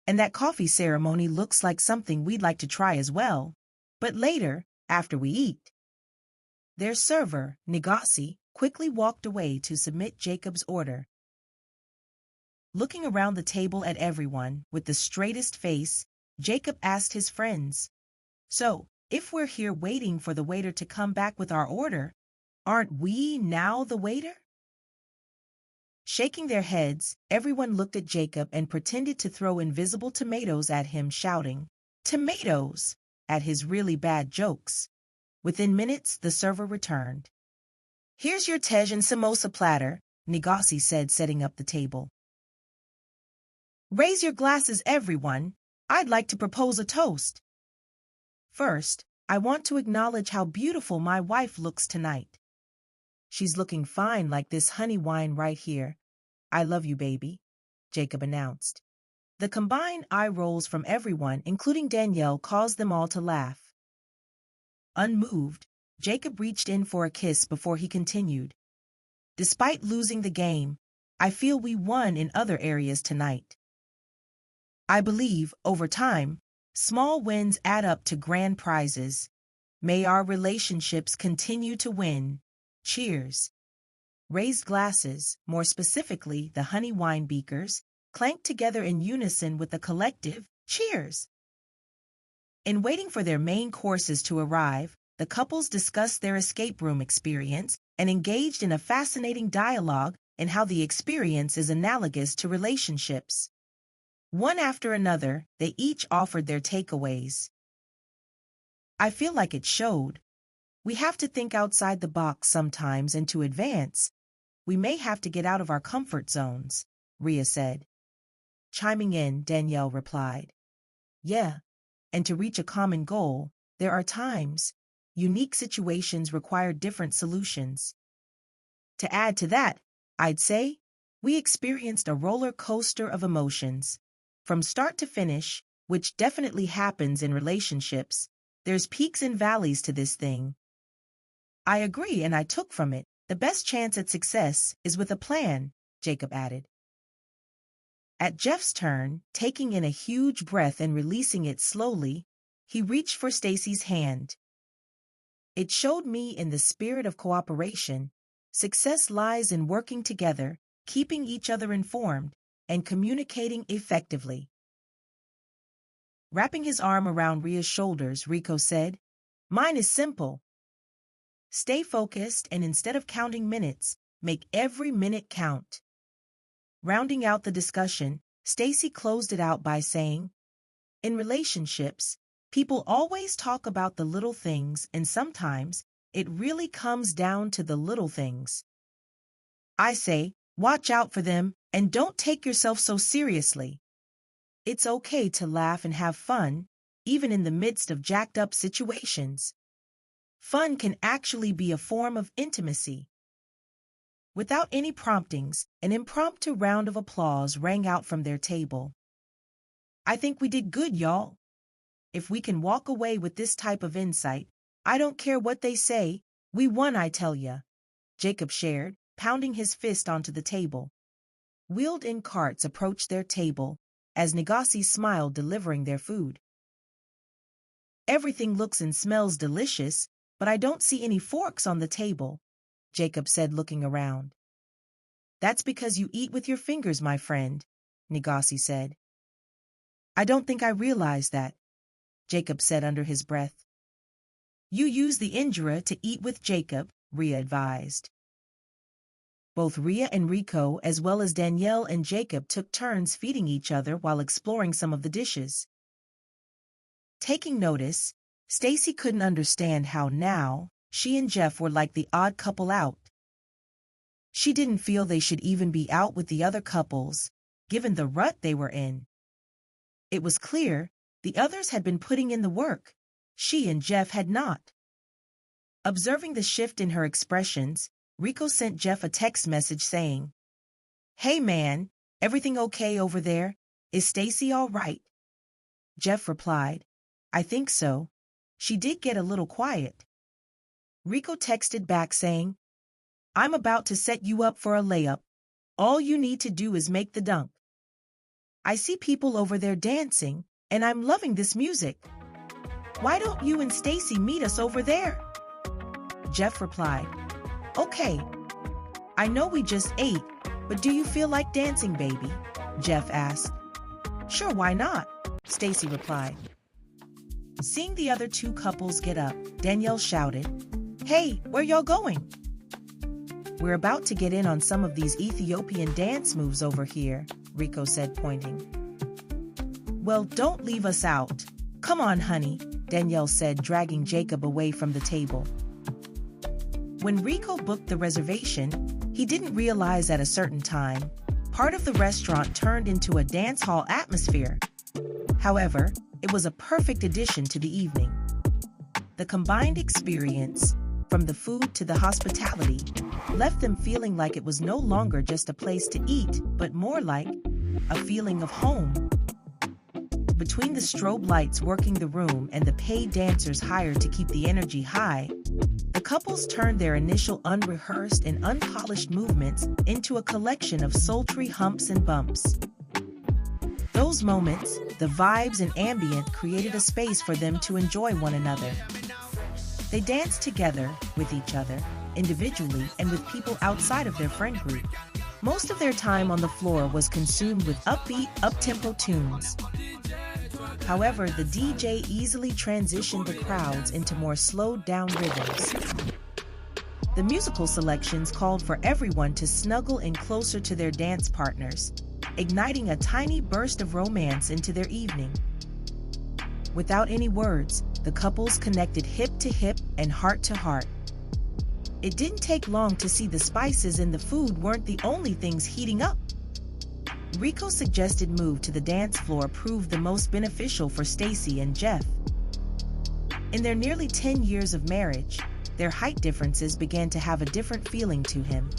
"And that coffee ceremony looks like something we'd like to try as well, but later, after we eat." Their server, Nigasi, quickly walked away to submit Jacob's order. Looking around the table at everyone with the straightest face, Jacob asked his friends, "So, if we're here waiting for the waiter to come back with our order, aren't we now the waiter?" Shaking their heads, everyone looked at Jacob and pretended to throw invisible tomatoes at him, shouting, "Tomatoes!" at his really bad jokes. Within minutes, the server returned. "Here's your tej and samosa platter," Nigasi said, setting up the table. "Raise your glasses, everyone. I'd like to propose a toast. First, I want to acknowledge how beautiful my wife looks tonight. She's looking fine like this honey wine right here. I love you, baby," Jacob announced. The combined eye rolls from everyone, including Danielle, caused them all to laugh. Unmoved, Jacob reached in for a kiss before he continued. "Despite losing the game, I feel we won in other areas tonight. I believe, over time, Small wins add up to grand prizes. May our relationships continue to win. Cheers. Raised glasses, more specifically the honey wine beakers, clanked together in unison with a collective cheers. In waiting for their main courses to arrive, the couples discussed their escape room experience and engaged in a fascinating dialogue in how the experience is analogous to relationships. One after another, they each offered their takeaways. I feel like it showed. We have to think outside the box sometimes, and to advance, we may have to get out of our comfort zones, Rhea said. Chiming in, Danielle replied, Yeah, and to reach a common goal, there are times, unique situations require different solutions. To add to that, I'd say, we experienced a roller coaster of emotions. From start to finish, which definitely happens in relationships, there's peaks and valleys to this thing. I agree, and I took from it, the best chance at success is with a plan, Jacob added. At Jeff's turn, taking in a huge breath and releasing it slowly, he reached for Stacy's hand. It showed me, in the spirit of cooperation, success lies in working together, keeping each other informed, and communicating effectively. Wrapping his arm around Rhea's shoulders, Rico said, Mine is simple. Stay focused, and instead of counting minutes, make every minute count. Rounding out the discussion, Stacy closed it out by saying, In relationships, people always talk about the little things, and sometimes it really comes down to the little things. I say, watch out for them, and don't take yourself so seriously. It's okay to laugh and have fun, even in the midst of jacked-up situations. Fun can actually be a form of intimacy. Without any promptings, an impromptu round of applause rang out from their table. I think we did good, y'all. If we can walk away with this type of insight, I don't care what they say, we won, I tell ya, Jacob shared, pounding his fist onto the table. Wheeled-in carts approached their table, as Nagasi smiled, delivering their food. Everything looks and smells delicious, but I don't see any forks on the table, Jacob said, looking around. That's because you eat with your fingers, my friend, Nagasi said. I don't think I realized that, Jacob said under his breath. You use the injera to eat with, Jacob, Rhea advised. Both Rhea and Rico, as well as Danielle and Jacob, took turns feeding each other while exploring some of the dishes. Taking notice, Stacy couldn't understand how now she and Jeff were like the odd couple out. She didn't feel they should even be out with the other couples, given the rut they were in. It was clear the others had been putting in the work. She and Jeff had not. Observing the shift in her expressions, Rico sent Jeff a text message saying, Hey man, everything okay over there? Is Stacy all right? Jeff replied, I think so. She did get a little quiet. Rico texted back saying, I'm about to set you up for a layup. All you need to do is make the dunk. I see people over there dancing, and I'm loving this music. Why don't you and Stacy meet us over there? Jeff replied, Okay. I know we just ate, but do you feel like dancing, baby? Jeff asked. Sure, why not? Stacy replied. Seeing the other two couples get up, Danielle shouted, Hey, where y'all going? We're about to get in on some of these Ethiopian dance moves over here, Rico said, pointing. Well, don't leave us out. Come on, honey, Danielle said, dragging Jacob away from the table. When Rico booked the reservation, he didn't realize at a certain time, part of the restaurant turned into a dance hall atmosphere. However, it was a perfect addition to the evening. The combined experience, from the food to the hospitality, left them feeling like it was no longer just a place to eat, but more like a feeling of home. Between the strobe lights working the room and the paid dancers hired to keep the energy high, the couples turned their initial unrehearsed and unpolished movements into a collection of sultry humps and bumps. Those moments, the vibes and ambient created a space for them to enjoy one another. They danced together, with each other, individually, and with people outside of their friend group. Most of their time on the floor was consumed with upbeat, up-tempo tunes. However, the DJ easily transitioned the crowds into more slowed-down rhythms. The musical selections called for everyone to snuggle in closer to their dance partners, igniting a tiny burst of romance into their evening. Without any words, the couples connected hip to hip and heart to heart. It didn't take long to see the spices in the food weren't the only things heating up. Rico's suggested move to the dance floor proved the most beneficial for Stacy and Jeff. In their nearly 10 years of marriage, their height differences began to have a different feeling to him.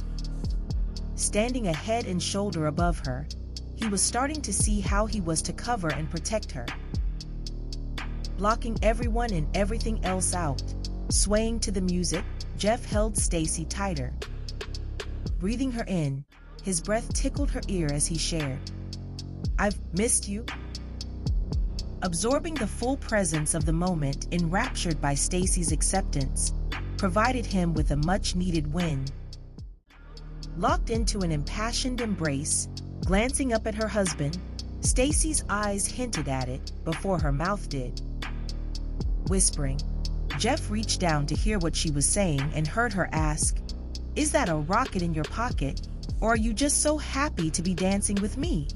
Standing a head and shoulder above her, he was starting to see how he was to cover and protect her. Blocking everyone and everything else out, swaying to the music, Jeff held Stacy tighter. Breathing her in, his breath tickled her ear as he shared, "I've missed you." Absorbing the full presence of the moment, enraptured by Stacy's acceptance, provided him with a much-needed win. Locked into an impassioned embrace, glancing up at her husband, Stacy's eyes hinted at it before her mouth did. Whispering, Jeff reached down to hear what she was saying and heard her ask, "Is that a rocket in your pocket, or are you just so happy to be dancing with me?"